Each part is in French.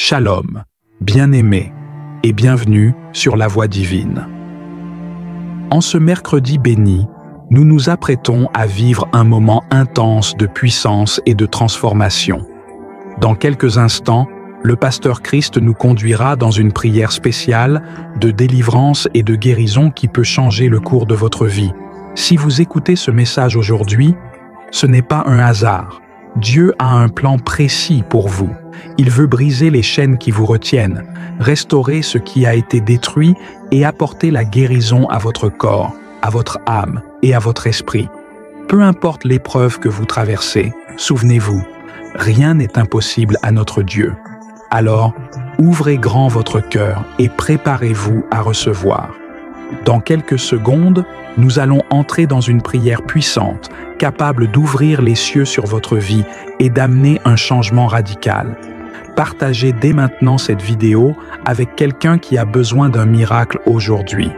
Shalom, bien-aimés, et bienvenue sur la Voie divine. En ce mercredi béni, nous nous apprêtons à vivre un moment intense de puissance et de transformation. Dans quelques instants, le pasteur Christ nous conduira dans une prière spéciale de délivrance et de guérison qui peut changer le cours de votre vie. Si vous écoutez ce message aujourd'hui, ce n'est pas un hasard. Dieu a un plan précis pour vous. Il veut briser les chaînes qui vous retiennent, restaurer ce qui a été détruit et apporter la guérison à votre corps, à votre âme et à votre esprit. Peu importe l'épreuve que vous traversez, souvenez-vous, rien n'est impossible à notre Dieu. Alors, ouvrez grand votre cœur et préparez-vous à recevoir. Dans quelques secondes, nous allons entrer dans une prière puissante, capable d'ouvrir les cieux sur votre vie et d'amener un changement radical. Partagez dès maintenant cette vidéo avec quelqu'un qui a besoin d'un miracle aujourd'hui.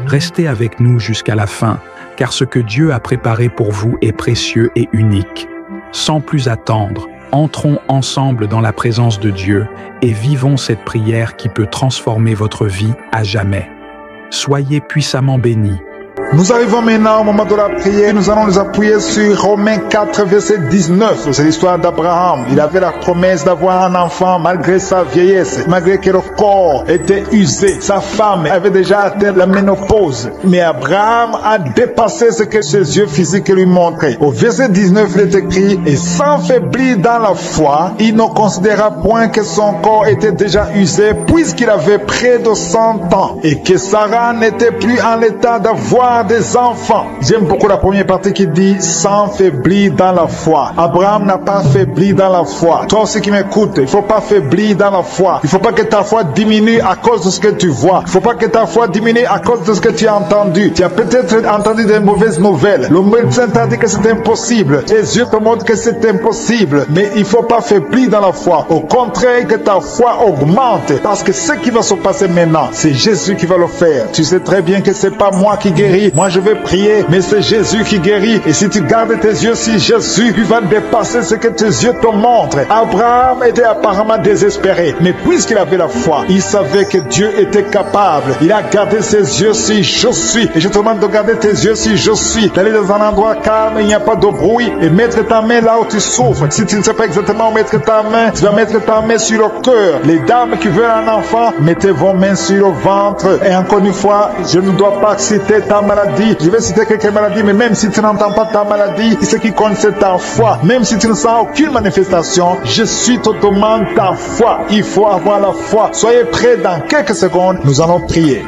Restez avec nous jusqu'à la fin, car ce que Dieu a préparé pour vous est précieux et unique. Sans plus attendre, entrons ensemble dans la présence de Dieu et vivons cette prière qui peut transformer votre vie à jamais. Soyez puissamment bénis. Nous arrivons maintenant au moment de la prière. Nous allons nous appuyer sur Romains 4, verset 19. C'est l'histoire d'Abraham. Il avait la promesse d'avoir un enfant malgré sa vieillesse, malgré que le corps était usé. Sa femme avait déjà atteint la ménopause. Mais Abraham a dépassé ce que ses yeux physiques lui montraient. Au verset 19, il est écrit: et sans faiblir dans la foi, il ne considéra point que son corps était déjà usé, puisqu'il avait près de 100 ans, et que Sarah n'était plus en état d'avoir des enfants. J'aime beaucoup la première partie qui dit sans faiblir dans la foi. Abraham n'a pas faibli dans la foi. Toi aussi qui m'écoutes, il ne faut pas faiblir dans la foi. Il ne faut pas que ta foi diminue à cause de ce que tu vois. Il ne faut pas que ta foi diminue à cause de ce que tu as entendu. Tu as peut-être entendu des mauvaises nouvelles. Le médecin t'a dit que c'est impossible. Tes yeux te montrent que c'est impossible. Mais il ne faut pas faiblir dans la foi. Au contraire, que ta foi augmente. Parce que ce qui va se passer maintenant, c'est Jésus qui va le faire. Tu sais très bien que c'est pas moi qui guéris. Moi je vais prier, mais c'est Jésus qui guérit. Et si tu gardes tes yeux sur Jésus, tu vas dépasser ce que tes yeux te montrent. Abraham était apparemment désespéré, mais puisqu'il avait la foi, il savait que Dieu était capable. Il a gardé ses yeux sur je suis. Et je te demande de garder tes yeux sur je suis, d'aller dans un endroit calme, il n'y a pas de bruit, et mettre ta main là où tu souffres. Si tu ne sais pas exactement où mettre ta main, tu vas mettre ta main sur le cœur. Les dames qui veulent un enfant, mettez vos mains sur le ventre. Et encore une fois, je ne dois pas citer ta maladie. Je vais citer quelques maladies, mais même si tu n'entends pas ta maladie, ce qui compte c'est ta foi. Même si tu ne sens aucune manifestation, je suis te demande ta foi. Il faut avoir la foi. Soyez prêts, dans quelques secondes, nous allons prier.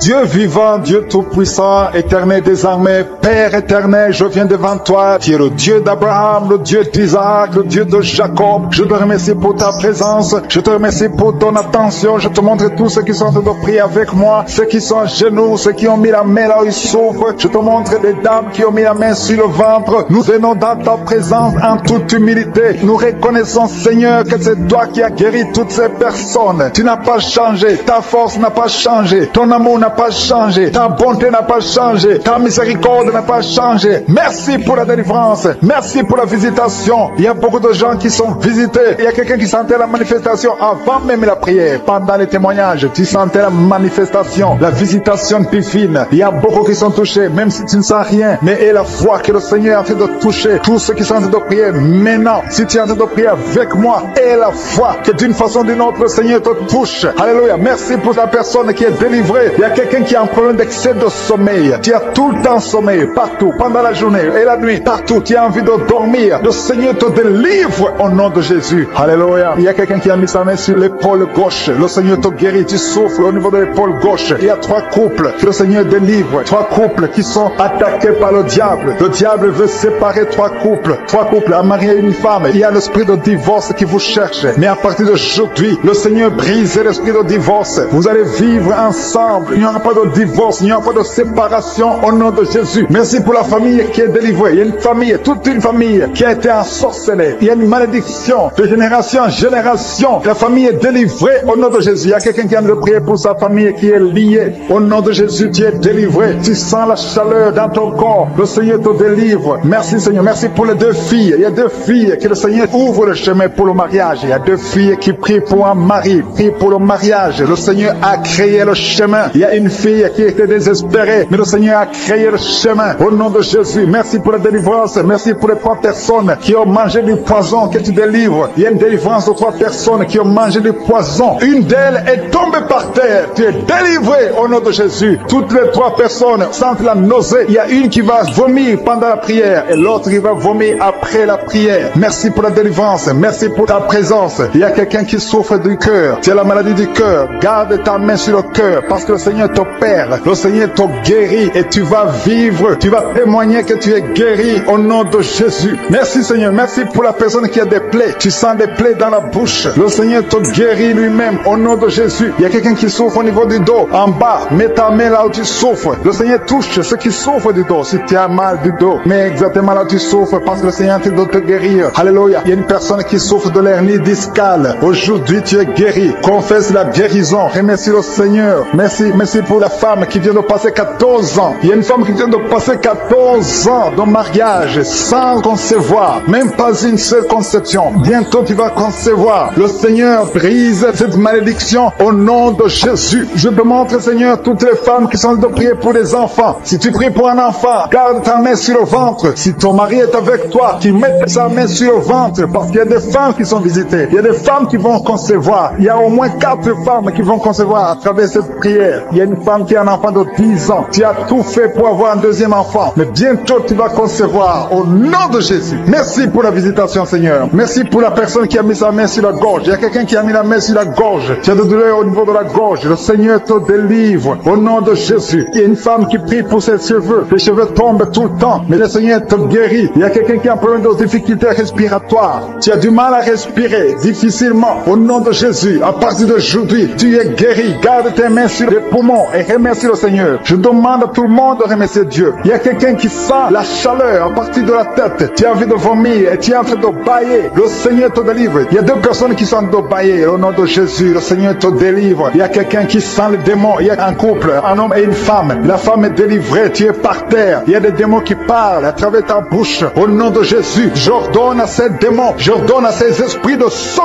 Dieu vivant, Dieu tout-puissant, éternel désormais, Père éternel, je viens devant toi. Tu es le Dieu d'Abraham, le Dieu d'Isaac, le Dieu de Jacob. Je te remercie pour ta présence. Je te remercie pour ton attention. Je te montre tous ceux qui sont en train de prier avec moi, ceux qui sont à genoux, ceux qui ont mis la main là où ils souffrent. Je te montre les dames qui ont mis la main sur le ventre. Nous venons dans ta présence en toute humilité. Nous reconnaissons, Seigneur, que c'est toi qui as guéri toutes ces personnes. Tu n'as pas changé. Ta force n'a pas changé. Ton amour n'a pas changé, ta bonté n'a pas changé, ta miséricorde n'a pas changé. Merci pour la délivrance, merci pour la visitation. Il y a beaucoup de gens qui sont visités. Il y a quelqu'un qui sentait la manifestation avant même la prière. Pendant les témoignages, tu sentais la manifestation, la visitation divine. Il y a beaucoup qui sont touchés, même si tu ne sens rien. Mais aie la foi que le Seigneur est en train de toucher tous ceux qui sont en train de prier maintenant. Si tu es en train de prier avec moi, aie la foi que d'une façon ou d'une autre, le Seigneur te touche. Alléluia. Merci pour la personne qui est délivrée. Il y a quelqu'un qui a un problème d'excès de sommeil. Tu as tout le temps sommeil, partout, pendant la journée et la nuit, partout. Tu as envie de dormir. Le Seigneur te délivre au nom de Jésus. Alléluia. Il y a quelqu'un qui a mis sa main sur l'épaule gauche. Le Seigneur te guérit. Tu souffres au niveau de l'épaule gauche. Il y a 3 couples que le Seigneur délivre. 3 couples qui sont attaqués par le diable. Le diable veut séparer 3 couples. 3 couples, un mari et une femme. Il y a l'esprit de divorce qui vous cherche. Mais à partir d'aujourd'hui, le Seigneur brise l'esprit de divorce. Vous allez vivre ensemble, union aura pas de divorce, il n'y aura pas de séparation au nom de Jésus. Merci pour la famille qui est délivrée. Il y a une famille, toute une famille qui a été ensorcelée. Il y a une malédiction de génération en génération. La famille est délivrée au nom de Jésus. Il y a quelqu'un qui a de prier pour sa famille qui est liée. Au nom de Jésus, tu es délivré. Tu sens la chaleur dans ton corps. Le Seigneur te délivre. Merci Seigneur. Merci pour les deux filles. Il y a deux filles que le Seigneur ouvre le chemin pour le mariage. Il y a deux filles qui prient pour un mari, prient pour le mariage. Le Seigneur a créé le chemin. Il y a une fille qui était désespérée, mais le Seigneur a créé le chemin. Au nom de Jésus, merci pour la délivrance. Merci pour les 3 personnes qui ont mangé du poison que tu délivres. Il y a une délivrance de 3 personnes qui ont mangé du poison. Une d'elles est tombée par terre. Tu es délivré au nom de Jésus. Toutes les 3 personnes sentent la nausée. Il y a une qui va vomir pendant la prière et l'autre qui va vomir après la prière. Merci pour la délivrance. Merci pour ta présence. Il y a quelqu'un qui souffre du cœur. Tu as la maladie du cœur. Garde ta main sur le cœur parce que le Seigneur t'opère. Le Seigneur te guérit et tu vas vivre. Tu vas témoigner que tu es guéri au nom de Jésus. Merci Seigneur. Merci pour la personne qui a des plaies. Tu sens des plaies dans la bouche. Le Seigneur te guérit lui-même au nom de Jésus. Il y a quelqu'un qui souffre au niveau du dos. En bas, mets ta main là où tu souffres. Le Seigneur touche ceux qui souffrent du dos. Si tu as mal du dos, mets exactement là où tu souffres parce que le Seigneur doit te guérir. Alléluia. Il y a une personne qui souffre de l'hernie discale. Aujourd'hui, tu es guéri. Confesse la guérison. Remercie le Seigneur. Merci pour la femme qui vient de passer 14 ans. Il y a une femme qui vient de passer 14 ans de mariage sans concevoir. Même pas une seule conception. Bientôt, tu vas concevoir. Le Seigneur brise cette malédiction au nom de Jésus. Je te montre, Seigneur, toutes les femmes qui sont de prier pour des enfants. Si tu pries pour un enfant, garde ta main sur le ventre. Si ton mari est avec toi, tu mets sa main sur le ventre parce qu'il y a des femmes qui sont visitées. Il y a des femmes qui vont concevoir. Il y a au moins 4 femmes qui vont concevoir à travers cette prière. Il y a une femme qui a un enfant de 10 ans. Tu as tout fait pour avoir un deuxième enfant. Mais bientôt, tu vas concevoir au nom de Jésus. Merci pour la visitation, Seigneur. Merci pour la personne qui a mis sa main sur la gorge. Il y a quelqu'un qui a mis la main sur la gorge. Tu as de douleur au niveau de la gorge. Le Seigneur te délivre au nom de Jésus. Il y a une femme qui prie pour ses cheveux. Les cheveux tombent tout le temps, mais le Seigneur te guérit. Il y a quelqu'un qui a un problème de difficulté respiratoire. Tu as du mal à respirer difficilement. Au nom de Jésus, à partir d'aujourd'hui, tu es guéri. Garde tes mains sur les poumons et remercie le Seigneur. Je demande à tout le monde de remercier Dieu. Il y a quelqu'un qui sent la chaleur à partir de la tête. Tu as envie de vomir et tu es en train de bailler. Le Seigneur te délivre. Il y a 2 personnes qui sont de bailler. Au nom de Jésus, le Seigneur te délivre. Il y a quelqu'un qui sent les démons. Il y a un couple, un homme et une femme. La femme est délivrée. Tu es par terre. Il y a des démons qui parlent à travers ta bouche. Au nom de Jésus, j'ordonne à ces démons, j'ordonne à ces esprits de sortir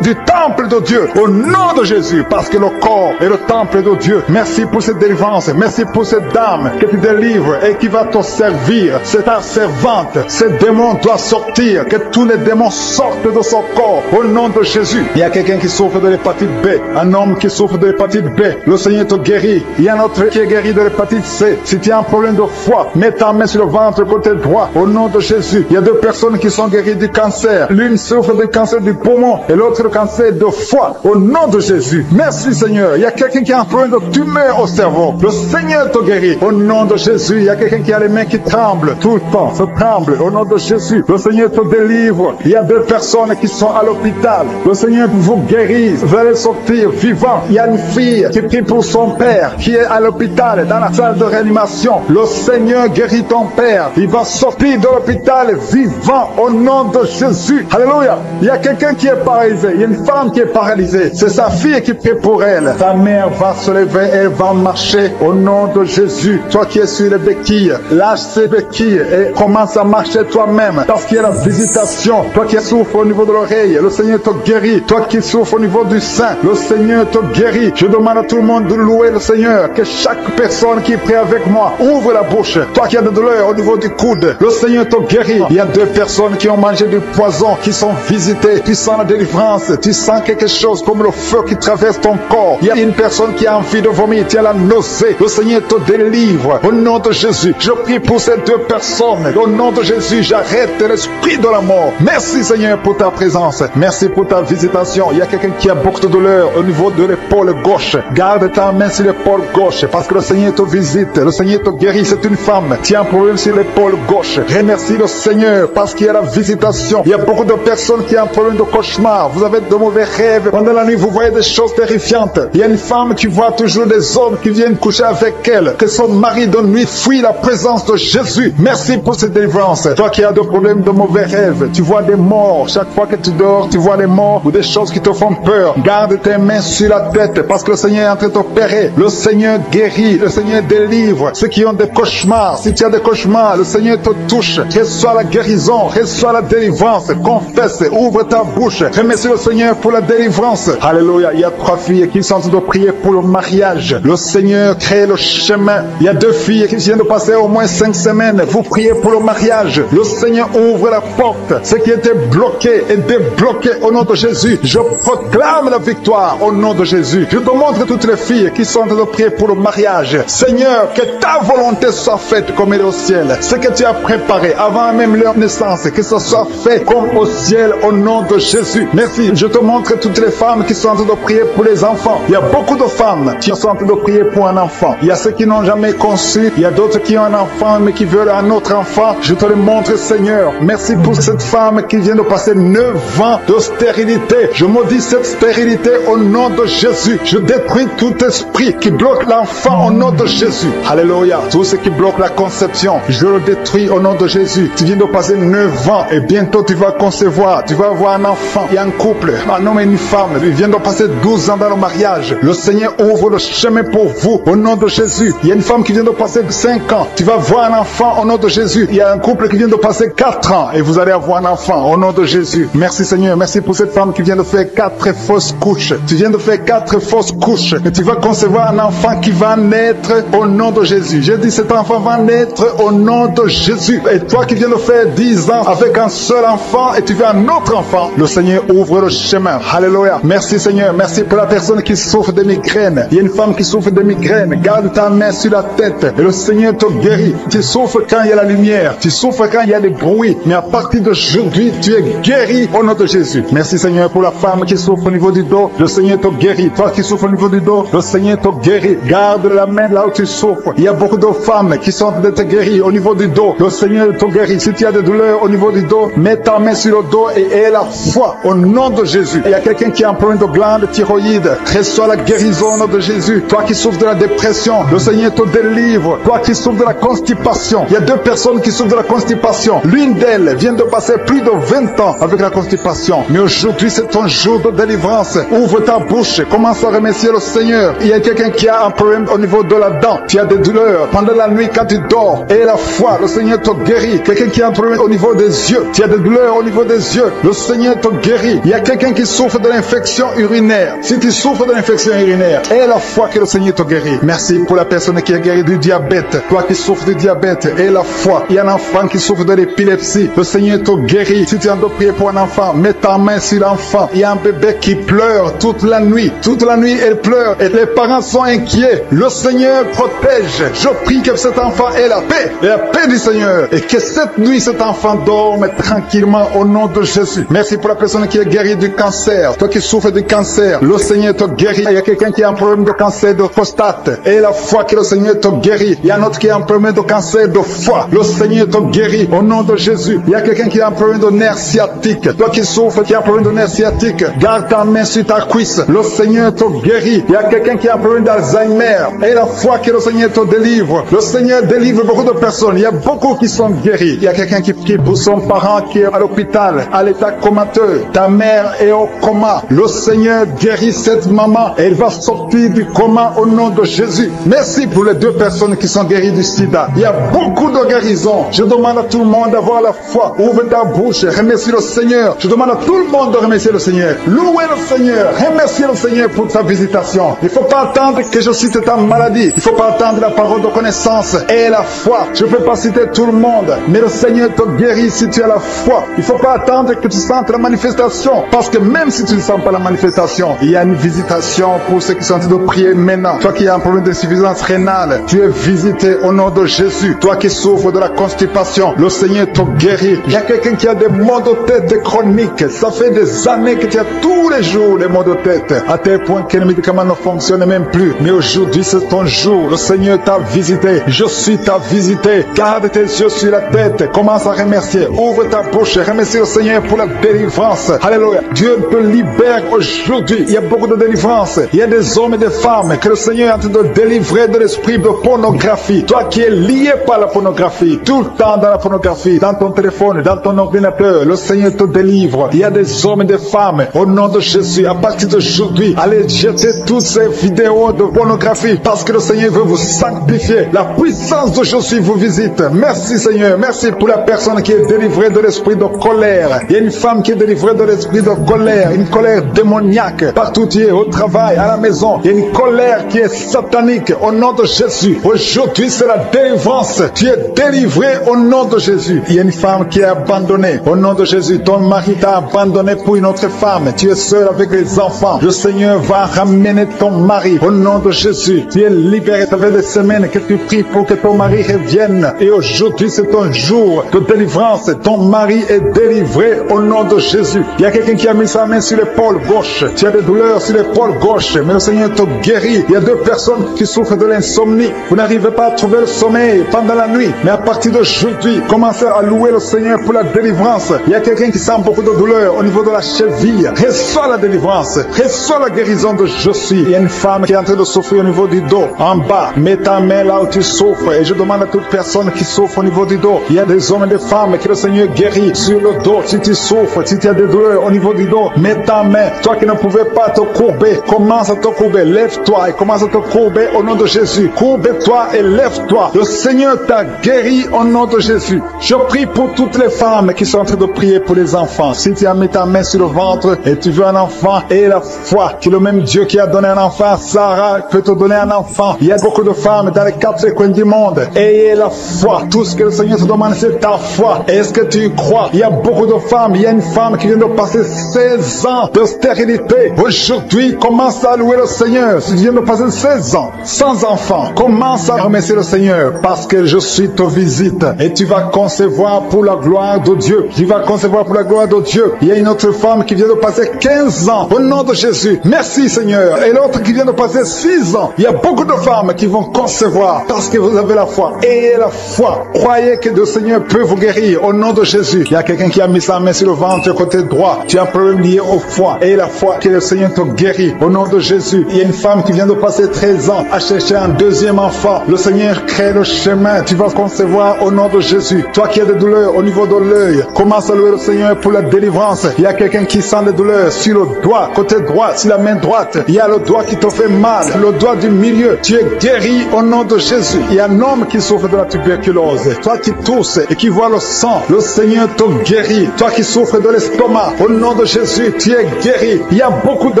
du temple de Dieu. Au nom de Jésus, parce que le corps est le temple de Dieu. Merci pour cette délivrance. Merci pour cette dame que tu délivres et qui va te servir. C'est ta servante. Ces démons doivent sortir. Que tous les démons sortent de son corps. Au nom de Jésus. Il y a quelqu'un qui souffre de l'hépatite B. Un homme qui souffre de l'hépatite B. Le Seigneur te guérit. Il y a un autre qui est guéri de l'hépatite C. Si tu as un problème de foie, mets ta main sur le ventre côté droit. Au nom de Jésus. Il y a 2 personnes qui sont guéries du cancer. L'une souffre du cancer du poumon et l'autre le cancer de foie. Au nom de Jésus. Merci Seigneur. Il y a quelqu'un qui a un problème de tumeur au cerveau. Le Seigneur te guérit. Au nom de Jésus. Il y a quelqu'un qui a les mains qui tremblent tout le temps. Se tremble. Au nom de Jésus. Le Seigneur te délivre. Il y a 2 personnes qui sont à l'hôpital. Le Seigneur vous guérit. Vous allez sortir vivant. Il y a une fille qui prie pour son père qui est à l'hôpital dans la salle de réanimation. Le Seigneur guérit ton père. Il va sortir de l'hôpital vivant au nom de Jésus. Alléluia. Il y a quelqu'un qui est paralysé. Il y a une femme qui est paralysée. C'est sa fille qui prie pour elle. Ta mère va se lever. Elle va marcher au nom de Jésus. Toi qui es sur les béquilles, lâche ces béquilles et commence à marcher toi-même. Parce qu'il y a la visitation. Toi qui souffres au niveau de l'oreille, le Seigneur te guérit. Toi qui souffres au niveau du sein, le Seigneur te guérit. Je demande à tout le monde de louer le Seigneur. Que chaque personne qui prie avec moi ouvre la bouche. Toi qui as de douleur au niveau du coude, le Seigneur te guérit. Il y a 2 personnes qui ont mangé du poison, qui sont visitées. Tu sens la délivrance. Tu sens quelque chose comme le feu qui traverse ton corps. Il y a une personne qui a envie de vomir. Tu as la nausée. Le Seigneur te délivre. Au nom de Jésus, je prie pour ces 2 personnes. Au nom de Jésus, j'arrête l'esprit de la mort. Merci Seigneur pour ta présence. Merci pour ta visitation. Il y a quelqu'un qui a beaucoup de douleur au niveau de l'épaule gauche. Garde ta main sur l'épaule gauche parce que le Seigneur te visite. Le Seigneur te guérit. C'est une femme. Tu as un problème sur l'épaule gauche. Remercie le Seigneur parce qu'il y a la visitation. Il y a beaucoup de personnes qui ont un problème de cauchemar. Vous avez de mauvais rêves. Pendant la nuit, vous voyez des choses terrifiantes. Il y a une femme qui voit toujours toujours des hommes qui viennent coucher avec elle, que son mari de nuit fuit la présence de Jésus. Merci pour cette délivrance. Toi qui as des problèmes de mauvais rêves, tu vois des morts, chaque fois que tu dors, tu vois des morts ou des choses qui te font peur. Garde tes mains sur la tête parce que le Seigneur est en train de t'opérer. Le Seigneur guérit, le Seigneur délivre. Ceux qui ont des cauchemars, si tu as des cauchemars, le Seigneur te touche. Reçois la guérison, reçois la délivrance. Confesse, ouvre ta bouche. Remercie le Seigneur pour la délivrance. Alléluia. Il y a 3 filles qui sont en train de prier pour le mariage. Le Seigneur crée le chemin. Il y a 2 filles qui viennent de passer au moins 5 semaines. Vous priez pour le mariage. Le Seigneur ouvre la porte. Ce qui était bloqué est débloqué au nom de Jésus. Je proclame la victoire au nom de Jésus. Je te montre toutes les filles qui sont en train de prier pour le mariage. Seigneur, que ta volonté soit faite comme elle est au ciel. Ce que tu as préparé avant même leur naissance, que ce soit fait comme au ciel au nom de Jésus. Merci. Je te montre toutes les femmes qui sont en train de prier pour les enfants. Il y a beaucoup de femmes qui sont en train de prier pour un enfant. Il y a ceux qui n'ont jamais conçu. Il y a d'autres qui ont un enfant mais qui veulent un autre enfant. Je te le montre, Seigneur. Merci pour cette femme qui vient de passer 9 ans de stérilité. Je maudis cette stérilité au nom de Jésus. Je détruis tout esprit qui bloque l'enfant au nom de Jésus. Alléluia. Tout ce qui bloque la conception, je le détruis au nom de Jésus. Tu viens de passer 9 ans et bientôt tu vas concevoir. Tu vas avoir un enfant. Il y a un couple, un homme et une femme. Ils viennent de passer 12 ans dans le mariage. Le Seigneur ouvre le chemin pour vous au nom de Jésus. Il y a une femme qui vient de passer 5 ans. Tu vas voir un enfant au nom de Jésus. Il y a un couple qui vient de passer 4 ans et vous allez avoir un enfant au nom de Jésus. Merci Seigneur. Merci pour cette femme qui vient de faire 4 fausses couches. Tu viens de faire 4 fausses couches et tu vas concevoir un enfant qui va naître au nom de Jésus. J'ai dit cet enfant va naître au nom de Jésus. Et toi qui viens de faire 10 ans avec un seul enfant et tu veux un autre enfant, le Seigneur ouvre le chemin. Alléluia. Merci Seigneur. Merci pour la personne qui souffre de migraine. Il y a une femme qui souffre de migraine. Garde ta main sur la tête et le Seigneur te guérit. Tu souffres quand il y a la lumière. Tu souffres quand il y a des bruits. Mais à partir d'aujourd'hui, tu es guéri au nom de Jésus. Merci Seigneur pour la femme qui souffre au niveau du dos. Le Seigneur te guérit. Toi qui souffres au niveau du dos, le Seigneur te guérit. Garde la main là où tu souffres. Il y a beaucoup de femmes qui sont d'être guéries au niveau du dos. Le Seigneur te guérit. Si tu as des douleurs au niveau du dos, mets ta main sur le dos et aie la foi au nom de Jésus. Et il y a quelqu'un qui a un problème de glande thyroïde. Reçois la guérison au nom de Jésus. Toi qui souffres de la dépression, le Seigneur te délivre. Toi qui souffres de la constipation, il y a 2 personnes qui souffrent de la constipation. L'une d'elles vient de passer plus de 20 ans avec la constipation. Mais aujourd'hui, c'est ton jour de délivrance. Ouvre ta bouche. Commence à remercier le Seigneur. Il y a quelqu'un qui a un problème au niveau de la dent. Tu as des douleurs pendant la nuit quand tu dors. Et la foi, le Seigneur te guérit. Quelqu'un qui a un problème au niveau des yeux. Tu as des douleurs au niveau des yeux. Le Seigneur te guérit. Il y a quelqu'un qui souffre de l'infection urinaire. Si tu souffres de l'infection urinaire, et la foi que le Seigneur te guérit. Merci pour la personne qui est guérie du diabète. Toi qui souffres du diabète, et la foi. Il y a un enfant qui souffre de l'épilepsie. Le Seigneur te guérit. Si tu as de prier pour un enfant, mets ta main sur l'enfant. Il y a un bébé qui pleure toute la nuit. Toute la nuit, elle pleure et les parents sont inquiets. Le Seigneur protège. Je prie que cet enfant ait la paix du Seigneur. Et que cette nuit, cet enfant dorme tranquillement au nom de Jésus. Merci pour la personne qui est guérie du cancer. Toi qui souffres du cancer, le Seigneur te guérit. Il y a quelqu'un qui a un problème de cancer de prostate. Et la foi que le Seigneur te guérit. Il y a un autre qui a un problème de cancer de foie. Le Seigneur te guérit au nom de Jésus. Il y a quelqu'un qui a un problème de nerf sciatique. Toi qui souffres, qui a un problème de nerf sciatique, garde ta main sur ta cuisse. Le Seigneur te guérit. Il y a quelqu'un qui a un problème d'Alzheimer. Et la foi que le Seigneur te délivre. Le Seigneur délivre beaucoup de personnes. Il y a beaucoup qui sont guéris. Il y a quelqu'un qui prie pour son parent qui est à l'hôpital, à l'état comateux. Ta mère est au coma. Le Seigneur guérit cette maman. Et elle va sortir du coma au nom de Jésus. Merci pour les 2 personnes qui sont guéries du sida. Il y a beaucoup de guérisons. Je demande à tout le monde d'avoir la foi. Ouvre ta bouche. Remercie le Seigneur. Je demande à tout le monde de remercier le Seigneur. Louez le Seigneur. Remerciez le Seigneur pour sa visitation. Il ne faut pas attendre que je cite ta maladie. Il ne faut pas attendre la parole de connaissance et la foi. Je ne peux pas citer tout le monde, mais le Seigneur te guérit si tu as la foi. Il ne faut pas attendre que tu sentes la manifestation, parce que même si tu ne sens pas la manifestation, il y a une visitation pour ceux qui sont en train de prier maintenant. Toi qui as un problème d'insuffisance rénale, tu es visité au nom de Jésus. Toi qui souffres de la constipation, le Seigneur te guérit. Il y a quelqu'un qui a des maux de tête chroniques. Ça fait des années que tu as tous les jours les maux de tête, à tel point que les médicaments ne fonctionnent même plus. Mais aujourd'hui, c'est ton jour. Le Seigneur t'a visité. Je suis ta visité. Garde tes yeux sur la tête. Commence à remercier. Ouvre ta bouche. Remercie le Seigneur pour la délivrance. Alléluia. Dieu te libère aujourd'hui. Il y a beaucoup de délivrance. Il y a des hommes et des femmes que le Seigneur est en train de délivrer de l'esprit de pornographie. Toi qui es lié par la pornographie, tout le temps dans la pornographie, dans ton téléphone, dans ton ordinateur, le Seigneur te délivre. Il y a des hommes et des femmes, au nom de Jésus, à partir d'aujourd'hui, allez jeter toutes ces vidéos de pornographie parce que le Seigneur veut vous sanctifier. La puissance de Jésus vous visite. Merci Seigneur, merci pour la personne qui est délivrée de l'esprit de colère. Il y a une femme qui est délivrée de l'esprit de colère, une colère démoniaque. Partout tu es, au travail, à la maison, il y a une colère qui est satanique. Au nom de Jésus, aujourd'hui c'est la délivrance. Tu es délivré au nom de Jésus. Il y a une femme qui est abandonnée. Au nom de Jésus, ton mari t'a abandonné pour une autre femme. Tu es seul avec les enfants. Le Seigneur va ramener ton mari. Au nom de Jésus, tu es libéré. Ça fait des semaines que tu pries pour que ton mari revienne. Et aujourd'hui, c'est ton jour de délivrance. Ton mari est délivré au nom de Jésus. Il y a quelqu'un qui a mis sa main sur l'épaule gauche. Tu as des douleurs sur l'épaule gauche, mais le Seigneur te guérit. Il y a deux personnes qui souffrent de l'insomnie. Vous n'arrivez pas à trouver le sommeil pendant la nuit. Mais à partir d'aujourd'hui, commencez à louer le Seigneur pour la délivrance. Il y a quelqu'un qui sent beaucoup de douleur au niveau de la cheville. Reçois la délivrance. Reçois la guérison de Jésus. Il y a une femme qui est en train de souffrir au niveau du dos, en bas. Mets ta main là où tu souffres. Et je demande à toute personne qui souffre au niveau du dos. Il y a des hommes et des femmes que le Seigneur guérit sur le dos. Si tu souffres, si tu as des douleurs au niveau du dos, mets ta main. Toi qui ne pouvais pas te courber, commence à te courber. Lève-toi et commence à te courber au nom de Jésus. Courbe-toi et lève-toi. Le Seigneur t'a guéri au nom de Jésus. Je prie pour toutes les femmes qui sont en train de prier pour les enfants. Si tu as mis ta main sur le ventre et tu veux un enfant, et la foi que le même Dieu qui a donné un enfant à Sarah peut te donner un enfant. Il y a beaucoup de femmes dans les quatre coins du monde. Ayez la foi. Tout ce que le Seigneur te demande, c'est ta foi. Est-ce que tu y crois? Il y a beaucoup de femmes. Il y a une femme qui vient de passer 16 ans de stérilité. Aujourd'hui, commence à louer le Seigneur. Si tu viens de passer 16 ans sans enfant, commence à remercier le Seigneur parce que je suis te visite et tu vas concevoir pour la gloire de Dieu. Tu vas concevoir pour la gloire de Dieu. Il y a une autre femme qui vient de passer 15 ans au nom de Jésus. Merci Seigneur. Et l'autre qui vient de passer 6 ans. Il y a beaucoup de femmes qui vont concevoir parce que vous avez la foi. Ayez la foi. Croyez que le Seigneur peut vous guérir au nom de Jésus. Il y a quelqu'un qui a mis sa main sur le ventre côté droit. Tu as un problème lié au foie. Ayez la foi que le Seigneur te guérit au nom de Jésus. Il y a une femme qui vient de passer 13 ans à chercher un deuxième enfant. Le Seigneur crée le chemin. Tu vas concevoir au nom de Jésus. Toi qui as des douleurs au niveau de l'œil, commence à louer le Seigneur pour la délivrance. Il y a quelqu'un qui sent des douleurs sur le doigt, côté droit, sur la main droite. Il y a le doigt qui te fait mal, le doigt du milieu. Tu es guéri au nom de Jésus. Il y a un homme qui souffre de la tuberculose. Toi qui tousses et qui vois le sang, le Seigneur te guérit. Toi qui souffres de l'estomac, au nom de Jésus, tu es guéri. Il y a beaucoup de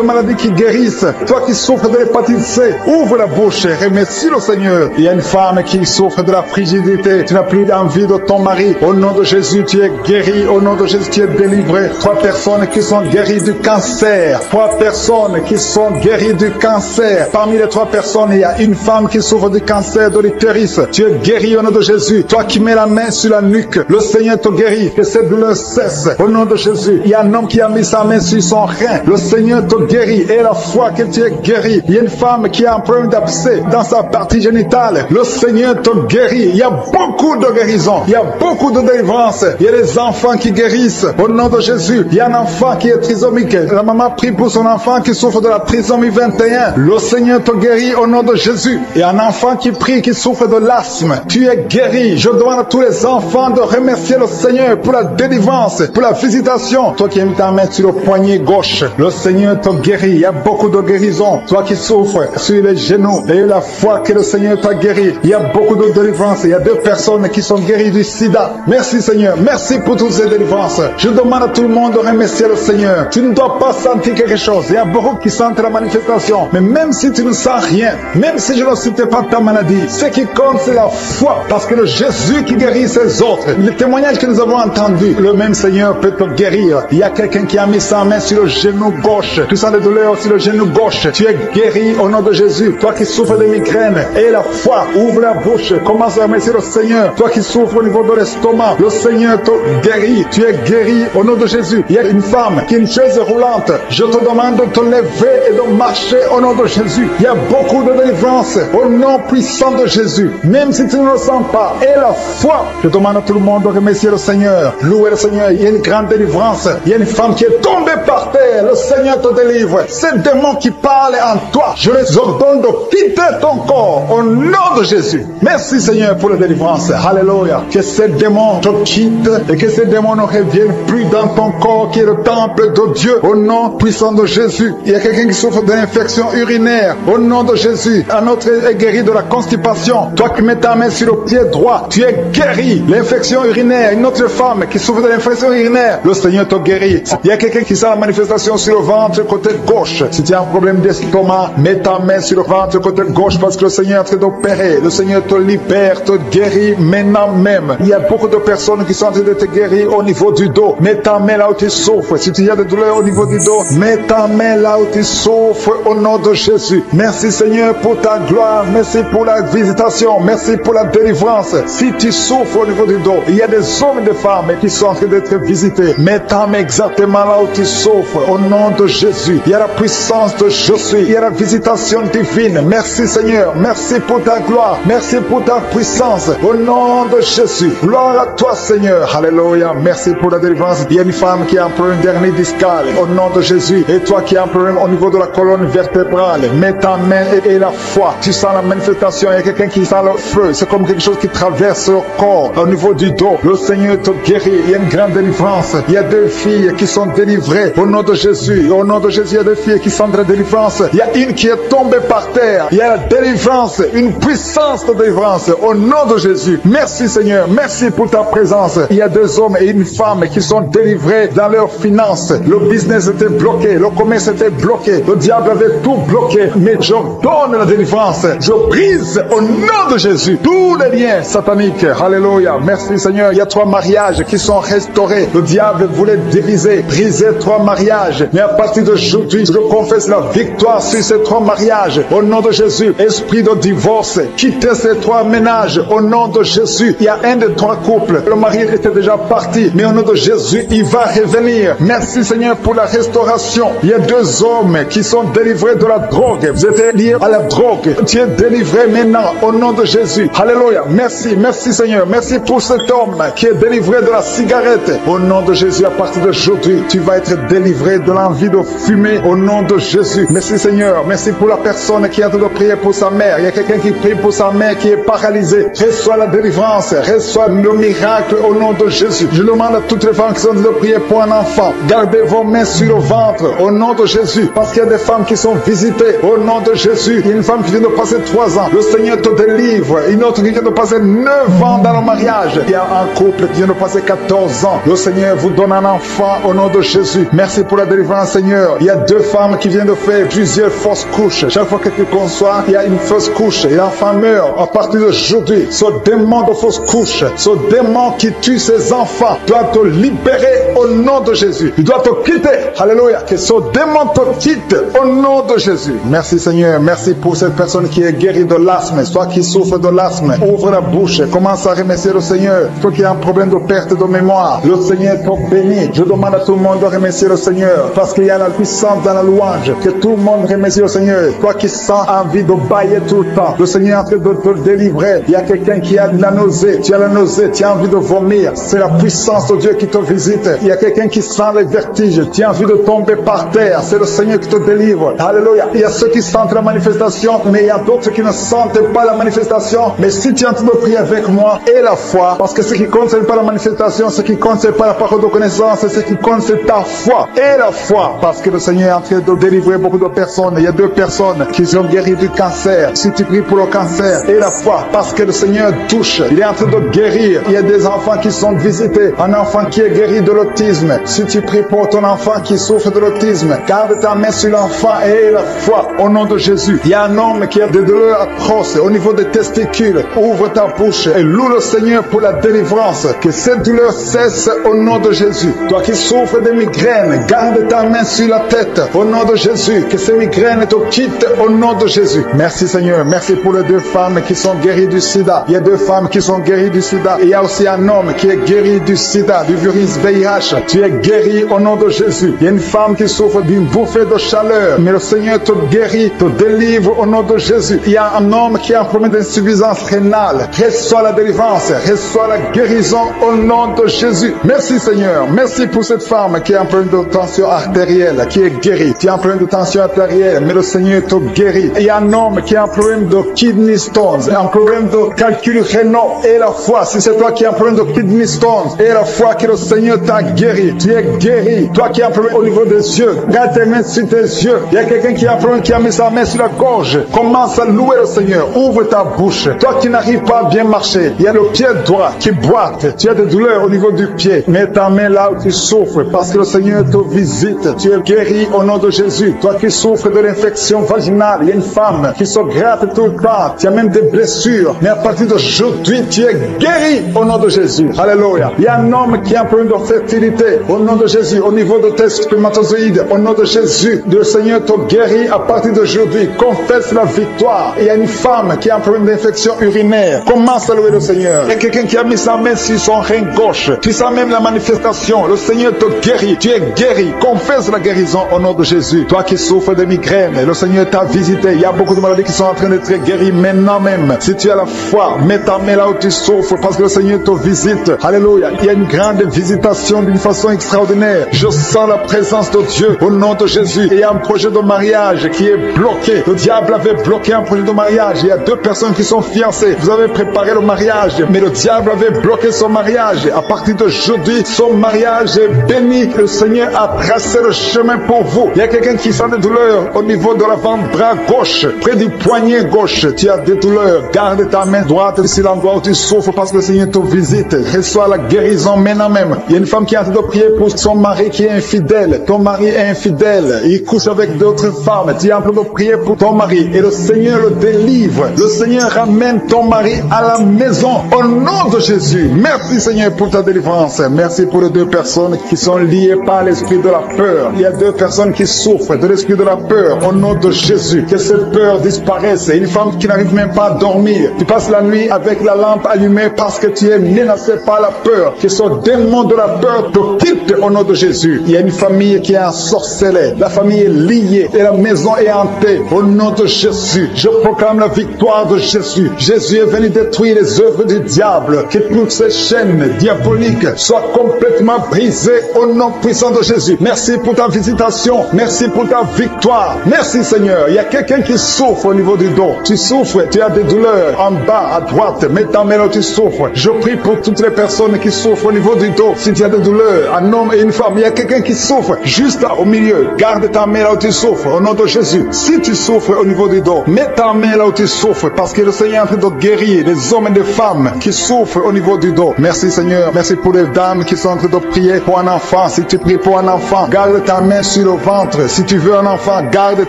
maladies qui guérissent. Toi qui souffres de l'hépatite C, ouvre la bouche et remercie le Seigneur. Il y a une femme qui souffre de la frigidité. Tu n'as plus envie de ton mari. Au nom de Jésus, tu es guéri. Au nom de Jésus, tu es délivré. 3 personnes qui sont guéries du cancer. 3 personnes qui sont guéries du cancer. Parmi les 3 personnes, il y a une femme qui souffre du cancer de l'utérus. Tu es guéri au nom de Jésus. Toi qui mets la main sur la nuque, le Seigneur te guérit. Que cette douleur cesse. Au nom de Jésus. Il y a un homme qui a mis sa main sur son rein. Le Seigneur te guérit. Et la foi que tu es guéri. Il y a une femme qui a un problème d'abcès dans sa partie génitale. Le Seigneur te guérit. Il y a beaucoup de guérison. Il y a beaucoup de délivrance. Il y a des enfants qui guérissent. Au nom de Jésus. Il y a un enfant qui est trisomique. La maman prie pour son enfant qui souffre de la trisomie 21. Le Seigneur te guérit au nom de Jésus. Il y a un enfant qui prie, qui souffre de l'asthme. Tu es guéri. Je demande à tous les enfants de remercier le Seigneur pour la délivrance, pour la visitation. Toi qui as mis ta main sur le poignet gauche, le Seigneur te guérit. Il y a beaucoup de guérison. Toi qui souffres sur les genoux, et la foi que le Seigneur t'a guéri. Il y a beaucoup de délivrance. Il y a 2 personnes qui sont guéries du sida. Merci Seigneur. Merci pour toutes ces délivrances. Je demande à tout le monde de remercier le Seigneur. Tu ne dois pas sentir quelque chose. Il y a beaucoup qui sentent la manifestation. Mais même si tu ne sens rien, même si je ne citais pas ta maladie, ce qui compte c'est la foi. Parce que le Jésus qui guérit ses autres, le témoignage que nous avons entendu, le même Seigneur peut te guérir. Il y a quelqu'un qui a mis sa main sur le genou gauche. Tu sens des douleurs sur le genou gauche. Tu es guéri au nom de Jésus. Toi qui souffres de migraines, et la foi, ouvre la bouche, commence à remercier le Seigneur. Toi qui souffres au niveau de l'estomac, le Seigneur te guérit. Tu es guéri au nom de Jésus. Il y a une femme qui a une chaise roulante. Je te demande de te lever et de marcher au nom de Jésus. Il y a beaucoup de délivrance au nom puissant de Jésus. Même si tu ne le sens pas, et la foi, je demande à tout le monde de remercier le Seigneur. Louer le Seigneur. Il y a une grande délivrance. Il y a une femme qui est tombée par terre. Le Seigneur te délivre. Ces démons qui parlent en toi, je les ordonne de quitter ton corps au nom de Jésus. Merci Seigneur pour la délivrance. Alléluia. Que ces démons te quittent et que ces démons ne reviennent plus dans ton corps qui est le temple de Dieu au nom puissant de Jésus. Il y a quelqu'un qui souffre d'une infection urinaire au nom de Jésus. Un autre est guéri de la constipation. Toi qui mets ta main sur le pied droit, tu es guéri. L'infection urinaire. Une autre femme qui souffre de l'infection urinaire, le Seigneur te guérit. Il y a quelqu'un qui sent la manifestation sur le ventre côté gauche. Si tu as un problème d'estomac, mets ta main sur le ventre côté gauche parce que le Seigneur est en train d'opérer. Le Seigneur te libère, te guérit maintenant même. Il y a beaucoup de personnes qui sont en train de te guérir au niveau du dos. Mets ta main là où tu souffres. Si tu as des douleurs au niveau du dos, mets ta main là où tu souffres au nom de Jésus. Merci Seigneur pour ta gloire. Merci pour la visitation. Merci pour la délivrance. Si tu souffres au niveau du dos, il y a des hommes et des femmes qui sont en train d'être visités. Mets ta main exactement là où tu souffres au nom de Jésus. Il y a la puissance de je suis. Il y a la visitation divine. Merci Seigneur. Merci pour ta gloire. Merci pour ta puissance. Au nom de Jésus. Gloire à toi Seigneur. Alléluia. Merci pour la délivrance. Il y a une femme qui a un problème dernier discal. Au nom de Jésus. Et toi qui as un problème au niveau de la colonne vertébrale. Mets ta main et la foi. Tu sens la manifestation. Il y a quelqu'un qui sent le feu. C'est comme quelque chose qui traverse le corps au niveau du dos. Le Seigneur te guérit. Il y a une grande délivrance. Il y a deux filles qui sont délivrées au nom de Jésus. Au nom de Jésus, il y a deux filles qui sont de la délivrance. Il y a une qui est tombée par terre. Il y a la délivrance, une puissance de délivrance au nom de Jésus. Merci Seigneur. Merci pour ta présence. Il y a deux hommes et une femme qui sont délivrés dans leurs finances. Le business était bloqué. Le commerce était bloqué. Le diable avait tout bloqué. Mais je donne la délivrance. Je brise au nom de Jésus tous les liens sataniques. Alléluia. Merci Seigneur. Il y a 3 mariages qui sont restaurés. Le diable voulait diviser, briser 3 mariages. Mais à partir d'aujourd'hui, je confesse la victoire sur ces 3 mariages. Au nom de Jésus, esprit de divorce, quittez ces 3 ménages. Au nom de Jésus, il y a un des 3 couples. Le mari était déjà parti, mais au nom de Jésus, il va revenir. Merci Seigneur pour la restauration. Il y a 2 hommes qui sont délivrés de la drogue. Vous êtes liés à la drogue. Tu es délivré maintenant au nom de Jésus. Alléluia. Merci, merci Seigneur. Merci pour cet homme qui est délivré de la cigarette. Au nom de Jésus, à partir d'aujourd'hui, tu vas être délivré de l'envie de fumer au nom de Jésus. Merci Seigneur. Merci pour la personne qui a de prier pour sa mère. Il y a quelqu'un qui prie pour sa mère qui est paralysée. Reçois la délivrance. Reçois le miracle au nom de Jésus. Je demande à toutes les femmes qui sont de prier pour un enfant. Gardez vos mains sur le ventre au nom de Jésus. Parce qu'il y a des femmes qui sont visitées au nom de Jésus. Il y a une femme qui vient de passer 3 ans. Le Seigneur te délivre. Une autre qui vient de passer 9 ans dans le mariage. Il y a un couple qui vient de passer 14 ans. Le Seigneur vous donne un enfant au nom de Jésus. Merci pour la délivrance Seigneur. Il y a 2 femmes qui viennent de faire plusieurs fausses couches. Chaque fois que tu conçois, il y a une fausse couche et l'enfant meurt. À partir d'aujourd'hui, ce démon de fausse couche, ce démon qui tue ses enfants doit te libérer au nom de Jésus. Il doit te quitter. Alléluia. Que ce démon te quitte au nom de Jésus. Merci Seigneur. Merci pour cette personne qui est guérie de l'asthme. Toi qui souffres de l'asthme, ouvre la bouche. Commence à remercier le Seigneur. Toi qui as un problème de perte de mémoire, le Seigneur te bénit. Je demande à tout le monde de remercier le Seigneur parce qu'il y a la puissance dans la louange. Que tout le monde remercie le Seigneur. Toi qui sens envie de bailler tout le temps, le Seigneur est en train de te délivrer. Il y a quelqu'un qui a de la nausée. Tu as la nausée, tu as envie de vomir. C'est la puissance de Dieu qui te visite. Il y a quelqu'un qui sent les vertiges. Tu as envie de tomber par terre. C'est le Seigneur qui te délivre. Alléluia. Il y a ceux qui sentent la manifestation, mais il y a d'autres qui ne sentent pas la manifestation. Mais si tu es en train de prier avec moi, et la foi, parce que ce qui compte, ce n'est pas la manifestation, ce qui compte, ce n'est pas la parole de connaissance, ce qui compte, c'est ta foi. Et la foi, parce que le Seigneur est en train de délivrer beaucoup de personnes. Il y a 2 personnes qui sont guéries du cancer. Si tu pries pour le cancer, et la foi, parce que le Seigneur touche, il est en train de guérir. Il y a des enfants qui sont visités. Un enfant qui est guéri de l'autisme. Si tu pries pour ton enfant qui souffre de l'autisme, garde ta main sur l'enfant et la foi au nom de Jésus. Il y a un homme qui a des douleurs atroces au niveau des testicules. Ouvre ta bouche et loue le Seigneur pour la délivrance. Que cette douleur cesse au nom de Jésus. Toi qui souffres de migraines, garde ta main sur la tête au nom de Jésus. Que ces migraines te quittent au nom de Jésus. Merci Seigneur. Merci pour les 2 femmes qui sont guéries du sida. Il y a 2 femmes qui sont guéries du sida. Et il y a aussi un homme qui est guéri du sida, du virus VIH. Tu es guéri au nom de Jésus. Il y a une femme qui souffre d'une bouffée de chaleur. Mais le Seigneur te guérit, te délivre au nom de Jésus. Il y a un homme qui a un problème d'insuffisance rénale. Reçois la délivrance. Reçois la guérison au nom de Jésus. Merci Seigneur. Merci pour cette femme qui a un problème de tension artérielle, qui est guérie. Tu as un problème de tension artérielle. mais le Seigneur te guérit. Il y a un homme qui a un problème de kidney stones, un problème de calcul rénal, et la foi, si c'est toi qui as un problème de kidney stones, et la foi que le Seigneur t'a guéri, tu es guéri. Toi qui as un problème au niveau des yeux, garde tes mains sur tes yeux. Il y a quelqu'un qui a un problème, qui a mis sa main sur la gorge. Commence à louer le Seigneur. Ouvre ta bouche. Toi qui n'arrives pas à bien marcher, il y a le pied droit qui boite. Tu as des douleurs au niveau du pied. Mets ta main là où tu souffres, parce que le Seigneur te visite. Tu es guéri au nom de Jésus. Toi qui souffres de l'infection vaginale, il y a une femme qui se gratte tout le temps. Tu as même des blessures. Mais à partir d'aujourd'hui, tu es guéri au nom de Jésus. Alléluia. Il y a un homme qui a un problème de fertilité. Au nom de Jésus, au niveau de tes spermatozoïdes, au nom de Jésus, le Seigneur te guérit à partir d'aujourd'hui. Confesse la victoire. Il y a une femme qui a un problème d'infection urinaire. Commence à louer le Seigneur. Il y a quelqu'un qui a mis sa main sur son rein gauche. Tu sens même la manifestation. Le Seigneur te guérit. Tu es guéri. Confesse la guérison au nom de Jésus. Toi qui souffres de migraine, le Seigneur t'a visité. Il y a beaucoup de maladies qui sont en train d'être guéries maintenant même. Si tu as la foi, mets ta main là où tu souffres, parce que le Seigneur te visite. Alléluia. Il y a une grande visitation d'une façon extraordinaire. Je sens la présence de Dieu au nom de Jésus. Et il y a un projet de mariage qui est bloqué. Le diable avait bloqué un projet de mariage. Il y a deux personnes qui sont fiancées. Vous avez préparé le mariage, mais le diable avait bloqué son mariage. À partir d'aujourd'hui, son mariage est béni. Le Seigneur a tracé le chemin pour vous. Il y a quelqu'un qui sent des douleurs au niveau de l'avant-bras gauche, près du poignet gauche. Tu as des douleurs. Garde ta main droite sur l'endroit où tu souffres, parce que le Seigneur te visite. Reçois la guérison maintenant même. Il y a une femme qui est en train de prier pour son mari qui est infidèle. Ton mari est infidèle. Il couche avec d'autres femmes. Tu es en train de prier pour ton mari et le Seigneur le délivre. Le Seigneur ramène ton mari à la maison au nom de Jésus. Merci Seigneur pour ta délivrance. Merci pour les deux personnes qui sont liées par l'esprit de la peur. Il y a deux personnes qui souffrent de l'esprit de la peur au nom de Jésus. Que cette peur disparaisse. Une femme qui n'arrive même pas à dormir. Tu passes la nuit avec la lampe allumée parce que tu es menacé par la peur. Que ce démon de la peur te quitte au nom de Jésus. Il y a une famille qui est ensorcelée. La famille est liée et la maison est hantée. Au nom de Jésus, je proclame la victoire de Jésus. Jésus est venu détruire les œuvres du diable. Que toutes ces chaînes diaboliques soient complètement brisées au nom puissant de Jésus. Merci pour ta visitation. Merci pour ta victoire. Merci Seigneur. Il y a quelqu'un qui souffre au niveau du dos. Tu souffres, tu as des douleurs en bas à droite. Mets ta main là où tu souffres. Je prie pour toutes les personnes qui souffrent au niveau du dos. Si tu as des douleurs, un homme et une femme, il y a quelqu'un qui souffre juste là au milieu. Garde ta main là où tu souffres au nom de Jésus. Si tu souffres au niveau du dos, mets ta main là où tu souffres, parce que le Seigneur est en train de guérir les hommes et les femmes qui souffrent au niveau du dos. Merci Seigneur. Merci pour les dames qui sont en train de prier pour un enfant. Si tu pries pour un enfant, garde ta main sur le ventre. Si tu veux un enfant, garde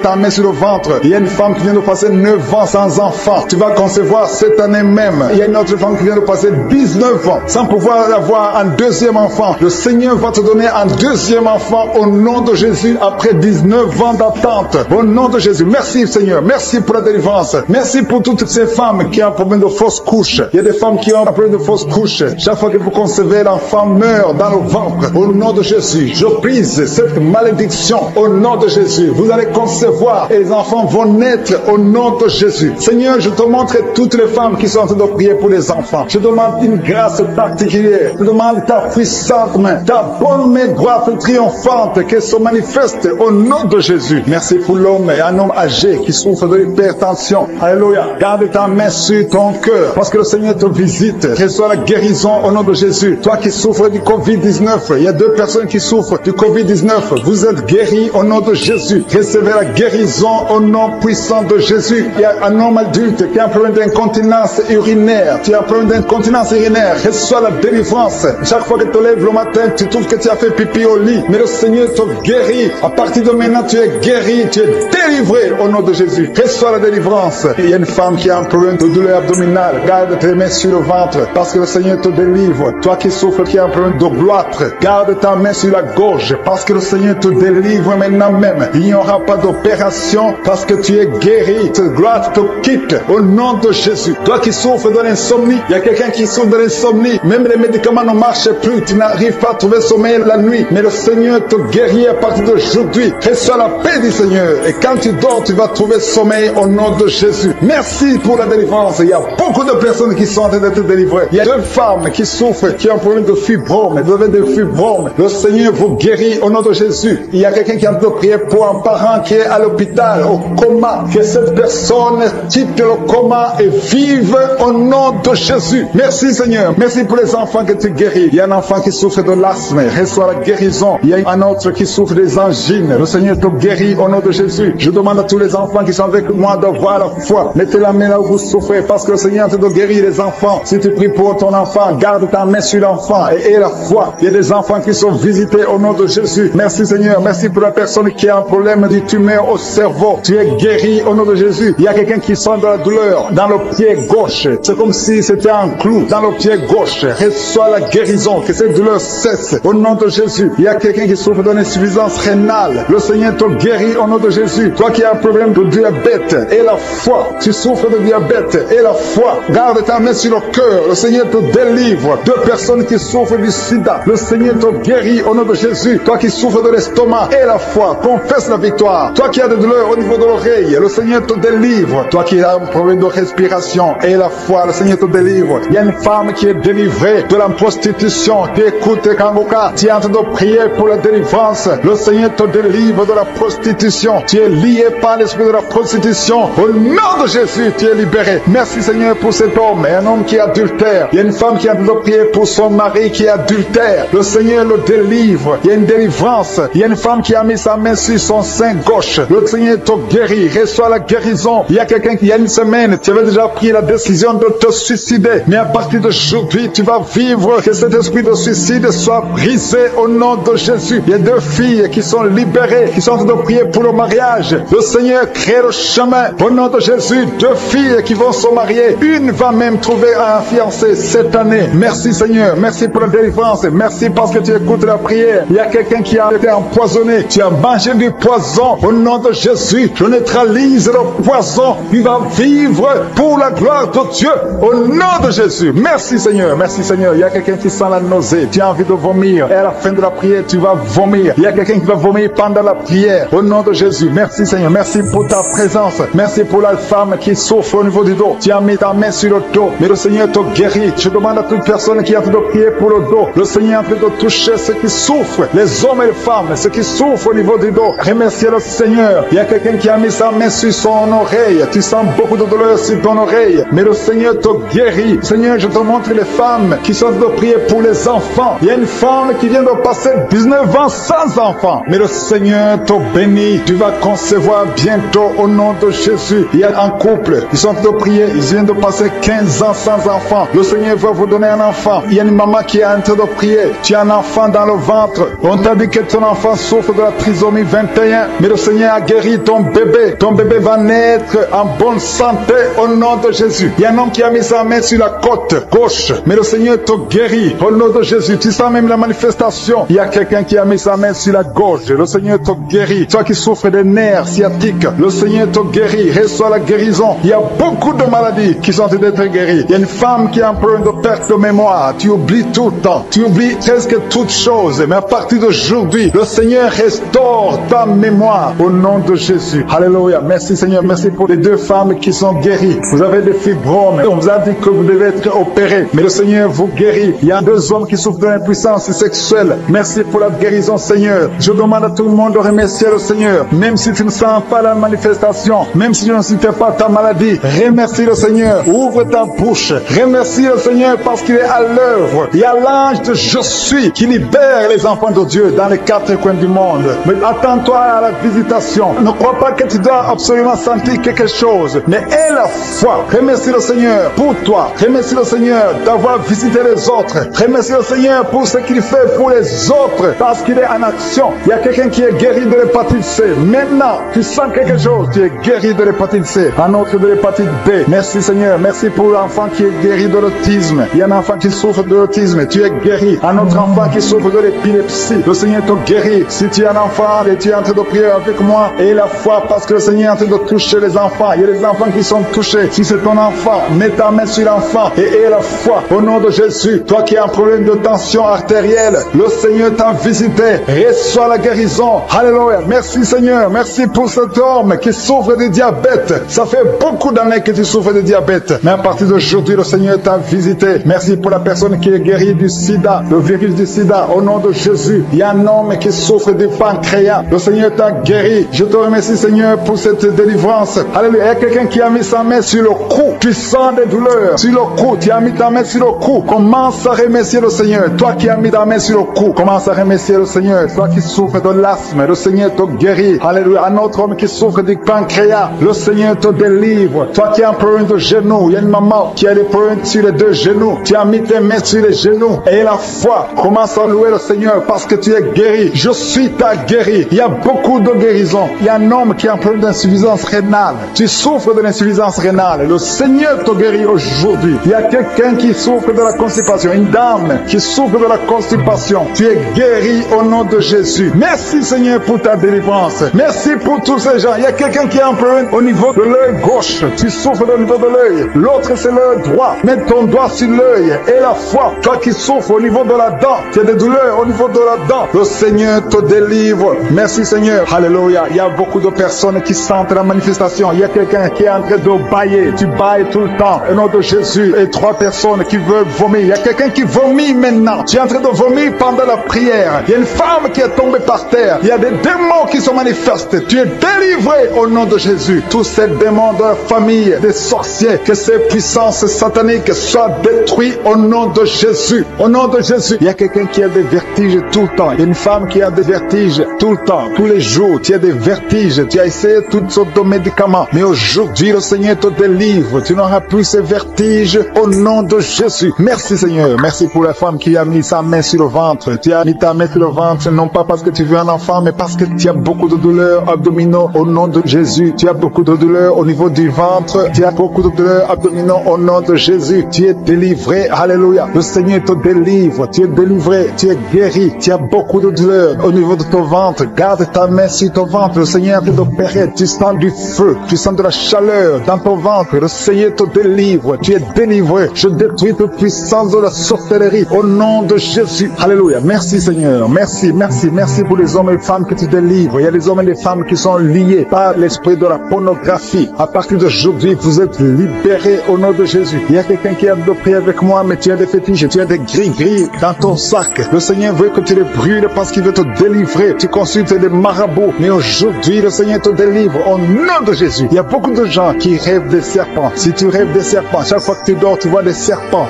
ta main sur le ventre. Il y a une femme qui vient de passer 9 ans sans enfant. Tu vas concevoir cette année même. Il y a une autre femme qui vient de passer 19 ans sans pouvoir avoir un deuxième enfant. Le Seigneur va te donner un deuxième enfant au nom de Jésus après 19 ans d'attente. Au nom de Jésus. Merci Seigneur. Merci pour la délivrance. Merci pour toutes ces femmes qui ont un problème de fausse couche. Il y a des femmes qui ont un problème de fausse couche. Chaque fois que vous concevez, l'enfant meurt dans le ventre. Au nom de Jésus, je brise cette malédiction au nom de Jésus. Vous allez concevoir et les enfants vont naître au nom de Jésus. Seigneur, je te montre toutes les femmes qui sont en train de prier pour les enfants. Je demande une grâce particulière. Je demande ta puissante main, ta bonne main droite triomphante qui se manifeste au nom de Jésus. Merci pour l'homme et un homme âgé qui souffre de l'hypertension. Alléluia. Garde ta main sur ton cœur parce que le Seigneur te visite. Reçois la guérison au nom de Jésus. Toi qui souffres du Covid-19, il y a deux personnes qui souffrent du Covid-19. Vous êtes guéris au nom de Jésus. Recevez la guérison au nom puissant de Jésus. Il y a un homme adulte qui a un problème d'incontinence urinaire. Tu as un problème d'incontinence urinaire. Reçois la délivrance. Chaque fois que tu te lèves le matin, tu trouves que tu as fait pipi au lit. Mais le Seigneur te guérit. À partir de maintenant, tu es guéri. Tu es délivré au nom de Jésus. Reçois la délivrance. Il y a une femme qui a un problème de douleur abdominale. Garde tes mains sur le ventre parce que le Seigneur te délivre. Toi qui souffres, qui a un problème de gloître, garde ta main sur la gorge parce que le Seigneur te délivre maintenant même. Il n'y aura pas d'opération parce que tu es guéri. Cette gloire te quitte au nom de Jésus. Toi qui souffres de l'insomnie, il y a quelqu'un qui souffre de l'insomnie. Même les médicaments ne marchent plus. Tu n'arrives pas à trouver sommeil la nuit. Mais le Seigneur te guérit à partir d'aujourd'hui. Reçois la paix du Seigneur. Et quand tu dors, tu vas trouver sommeil au nom de Jésus. Merci pour la délivrance. Il y a beaucoup de personnes qui sont en train d'être délivrées. Il y a deux femmes qui souffrent, qui ont un problème de fibrome. Vous avez des fibromes. Le Seigneur vous guérit au nom de Jésus. Il y a quelqu'un qui est en train de prier pour un parent qui est à l'hôpital, au coma, que cette personne quitte le coma et vive au nom de Jésus. Merci Seigneur. Merci pour les enfants que tu guéris. Il y a un enfant qui souffre de l'asthme, reçoit la guérison. Il y a un autre qui souffre des angines. Le Seigneur te guérit au nom de Jésus. Je demande à tous les enfants qui sont avec moi d'avoir la foi. Mettez la main là où vous souffrez parce que le Seigneur te guérit les enfants. Si tu pries pour ton enfant, garde ta main sur l'enfant et aie la foi. Il y a des enfants qui sont visités au nom de Jésus. Merci Seigneur. Merci pour la personne qui a un problème de tumeur au cerveau. Tu es guéri au nom de Jésus. Il y a quelqu'un qui sent de la douleur dans le pied gauche. C'est comme si c'était un clou dans le pied gauche. Reçois la guérison. Que cette douleur cesse au nom de Jésus. Il y a quelqu'un qui souffre d'une insuffisance rénale. Le Seigneur te guérit au nom de Jésus. Toi qui as un problème de diabète et la foi. Tu souffres de diabète et la foi. Garde ta main sur le cœur. Le Seigneur te délivre. Deux personnes qui souffrent du sida. Le Seigneur te guérit au nom de Jésus. Toi qui souffres de l'estomac et la foi. Confesse la victoire. Toi qui as des douleurs au niveau de l'oreille. Le Seigneur te délivre. Toi qui as un problème de respiration et la foi. Le Seigneur te délivre. Il y a une femme qui est délivrée de la prostitution. Tu écoutes Kangoka. Tu es en train de prier pour la délivrance. Le Seigneur te délivre de la prostitution. Tu es lié par l'esprit de la prostitution. Au nom de Jésus, tu es libéré. Merci Seigneur pour cet homme et un homme qui est adultère. Il y a une femme qui est en train de prier pour son mari qui est adultère. Le Seigneur le délivre. Il y a une délivrance. Il y a une femme qui a mis sa main sur son sein gauche. Le Seigneur te guérit. Reçois la guérison. Il y a quelqu'un qui, il y a une semaine, tu avais déjà pris la décision de te suicider. Mais à partir d'aujourd'hui, tu vas vivre que cet esprit de suicide soit brisé au nom de Jésus. Il y a deux filles qui sont libérées, qui sont en train de prier pour le mariage. Le Seigneur crée le chemin au nom de Jésus. Deux filles qui vont se marier. Une va même trouver un fiancé cette année. Merci Seigneur. Merci pour la délivrance. Merci parce que tu écoutes la prière. Il y a quelqu'un qui a été empoisonné. Tu as mangé du poison au nom de Jésus. Je neutralise le poison. Tu vas vivre pour la gloire de Dieu au nom de Jésus. Merci Seigneur. Merci Seigneur. Il y a quelqu'un qui sent la nausée. Tu as envie de vomir. Et à la fin de la prière, tu vas vomir. Il y a quelqu'un qui va vomir pendant la prière au nom de Jésus. Merci Seigneur. Merci pour ta présence. Merci pour la femme qui souffre au niveau du dos. Tu as mis ta main sur le dos. Mais le Seigneur te guérit. Je demande à toute personne qui est en train de prier pour le dos. Le Seigneur est en train de toucher ceux qui souffrent. Les hommes et les femmes. Ceux qui souffrent au niveau du dos. Remerciez le Seigneur. Il y a quelqu'un qui a mis sa main sur son oreille. Tu sens beaucoup de douleur sur ton oreille. Mais le Seigneur te guérit. Seigneur, je te montre les femmes qui sont en train de prier pour les enfants. Il y a une femme qui vient de passer 19 ans sans enfant. Mais le Seigneur te bénit. Tu vas concevoir bientôt au nom de Jésus. Il y a un couple. Ils sont en train de prier. Ils viennent de passer 15 ans sans enfant. Le Seigneur va vous donner un enfant. Il y a une maman qui est en train de prier. Tu as un enfant dans le ventre. On t'a dit que ton enfant souffre de la trisomie 21. Mais le Seigneur a guéri ton bébé. Ton bébé va naître en bonne santé au nom de Jésus. Il y a un homme qui a mis sa main sur la côte gauche. Mais le Seigneur te guérit au nom de Jésus. Tu sens même la manifestation. Il y a quelqu'un qui a mis sa main sur la gauche. Le Seigneur te guérit. Toi qui souffres des nerfs sciatiques, le Seigneur te guérit. Reçois la guérison. Il y a beaucoup de maladies qui sont en train d'être guéries. Il y a une femme qui a un problème de perte de mémoire. Tu oublies tout le temps. Tu oublies presque toutes choses. Mais à partir d'aujourd'hui, le Seigneur restaure ta mémoire au nom de Jésus. Alléluia. Merci Seigneur. Merci pour les deux femmes qui sont guéries. Vous avez des fibromes. On vous a dit que vous devez être opérés. Mais le Seigneur vous guérit. Il y a deux hommes qui souffrent de l'impuissance sexuelle. Merci pour la guérison Seigneur. Je demande à tout le monde de remercier le Seigneur. Même si tu ne sens pas la manifestation, même si tu ne sens pas ta maladie, remercie le Seigneur. Ouvre ta bouche. Remercie le Seigneur parce qu'il est à l'œuvre. Il y a l'ange de Je suis qui libère les enfants de Dieu dans les quatre coins du monde. Mais attends-toi à la visitation. Ne crois pas que tu dois absolument sentir quelque chose. Mais aie la foi. Remercie le Seigneur pour toi. Remercie le Seigneur d'avoir visité les autres. Remercie le Seigneur pour ce qu'il fait pour les autres parce qu'il est en action. Il y a quelqu'un qui est guéri de l'hépatite C. Maintenant, tu sens quelque chose. Tu es guéri de l'hépatite C. Un autre de l'hépatite B. Merci Seigneur. Merci pour l'enfant qui est guéri de l'autisme. Il y a un enfant qui souffre de l'autisme. Tu es guéri. Un autre enfant qui souffre de l'épilepsie. Le Seigneur te guérit. Si tu es un enfant et tu es en train de prier avec moi, aie la foi parce que le Seigneur est en train de toucher les enfants. Il y a des enfants qui sont touchés. Si c'est ton enfant, mets ta main sur l'enfant et aie la foi au nom de Jésus. Toi qui as un problème de tension artérielle, le Seigneur t'a visité. Reçois la guérison. Alléluia. Merci Seigneur. Merci pour cet homme qui souffre de diabète. Ça fait beaucoup d'années que tu souffres de diabète. Mais à partir d'aujourd'hui, le Seigneur t'a visité. Merci pour la personne qui est guérie du sida, le virus du sida. Au nom de Jésus, il y a un homme qui souffre du pancréas. Le Seigneur t'a guéri guéri. Je te remercie, Seigneur, pour cette délivrance. Alléluia. Il y a quelqu'un qui a mis sa main sur le cou, puissant des douleurs. Sur le cou, tu as mis ta main sur le cou. Commence à remercier le Seigneur. Toi qui as mis ta main sur le cou, commence à remercier le Seigneur. Toi qui souffres de l'asthme, le Seigneur te guérit. Alléluia. Un autre homme qui souffre du pancréas, le Seigneur te délivre. Toi qui as un problème de genou, il y a une maman qui a des problèmes sur les deux genoux. Tu as mis tes mains sur les genoux et la foi. Commence à louer le Seigneur parce que tu es guéri. Je suis ta guéri. Il y a beaucoup de guérisons. Il y a un homme qui a un problème d'insuffisance rénale. Tu souffres de l'insuffisance rénale. Le Seigneur te guérit aujourd'hui. Il y a quelqu'un qui souffre de la constipation. Une dame qui souffre de la constipation. Tu es guéri au nom de Jésus. Merci Seigneur pour ta délivrance. Merci pour tous ces gens. Il y a quelqu'un qui a un problème au niveau de l'œil gauche. Tu souffres au niveau de l'œil. L'autre c'est l'œil droit. Mets ton doigt sur l'œil et la foi. Toi qui souffres au niveau de la dent. Tu as des douleurs au niveau de la dent. Le Seigneur te délivre. Merci Seigneur. Alléluia. Il y a beaucoup de personnes qui sentent la manifestation. Il y a quelqu'un qui est en train de bailler. Tu bailles tout le temps. Au nom de Jésus. Et 3 personnes qui veulent vomir. Il y a quelqu'un qui vomit maintenant. Tu es en train de vomir pendant la prière. Il y a une femme qui est tombée par terre. Il y a des démons qui se manifestent. Tu es délivré au nom de Jésus. Tous ces démons de la famille, des sorciers, que ces puissances sataniques soient détruites au nom de Jésus. Au nom de Jésus. Il y a quelqu'un qui a des vertiges tout le temps. Il y a une femme qui a des vertiges tout le temps, tous les jours. Tu as des vertiges. Tu as essayé toutes sortes de médicaments. Mais aujourd'hui, le Seigneur te délivre. Tu n'auras plus ces vertiges au nom de Jésus. Merci Seigneur. Merci pour la femme qui a mis sa main sur le ventre. Tu as mis ta main sur le ventre, non pas parce que tu veux un enfant, mais parce que tu as beaucoup de douleurs abdominaux au nom de Jésus. Tu as beaucoup de douleurs au niveau du ventre. Tu as beaucoup de douleurs abdominaux au nom de Jésus. Tu es délivré. Alléluia. Le Seigneur te délivre. Tu es délivré. Tu es guéri. Tu as beaucoup de douleurs au niveau de ton ventre. Garde ta main sur ton ventre. Le Seigneur te opérer. Tu sens du feu. Tu sens de la chaleur dans ton ventre. Le Seigneur te délivre. Tu es délivré. Je détruis toute puissance de la sorcellerie au nom de Jésus. Alléluia. Merci Seigneur. Merci, merci, merci pour les hommes et les femmes que tu délivres. Il y a des hommes et des femmes qui sont liés par l'esprit de la pornographie. À partir d'aujourd'hui, vous êtes libérés au nom de Jésus. Il y a quelqu'un qui a de prier avec moi, mais tu as des fétiches, tu as des gris-gris dans ton sac. Le Seigneur veut que tu les brûles parce qu'il veut te délivrer. Tu consultes des marabouts, mais aujourd'hui, le Seigneur te délivre au nom de Jésus. Il y a beaucoup de gens qui rêvent des serpents. Si tu rêves des serpents, chaque fois que tu dors, tu vois des serpents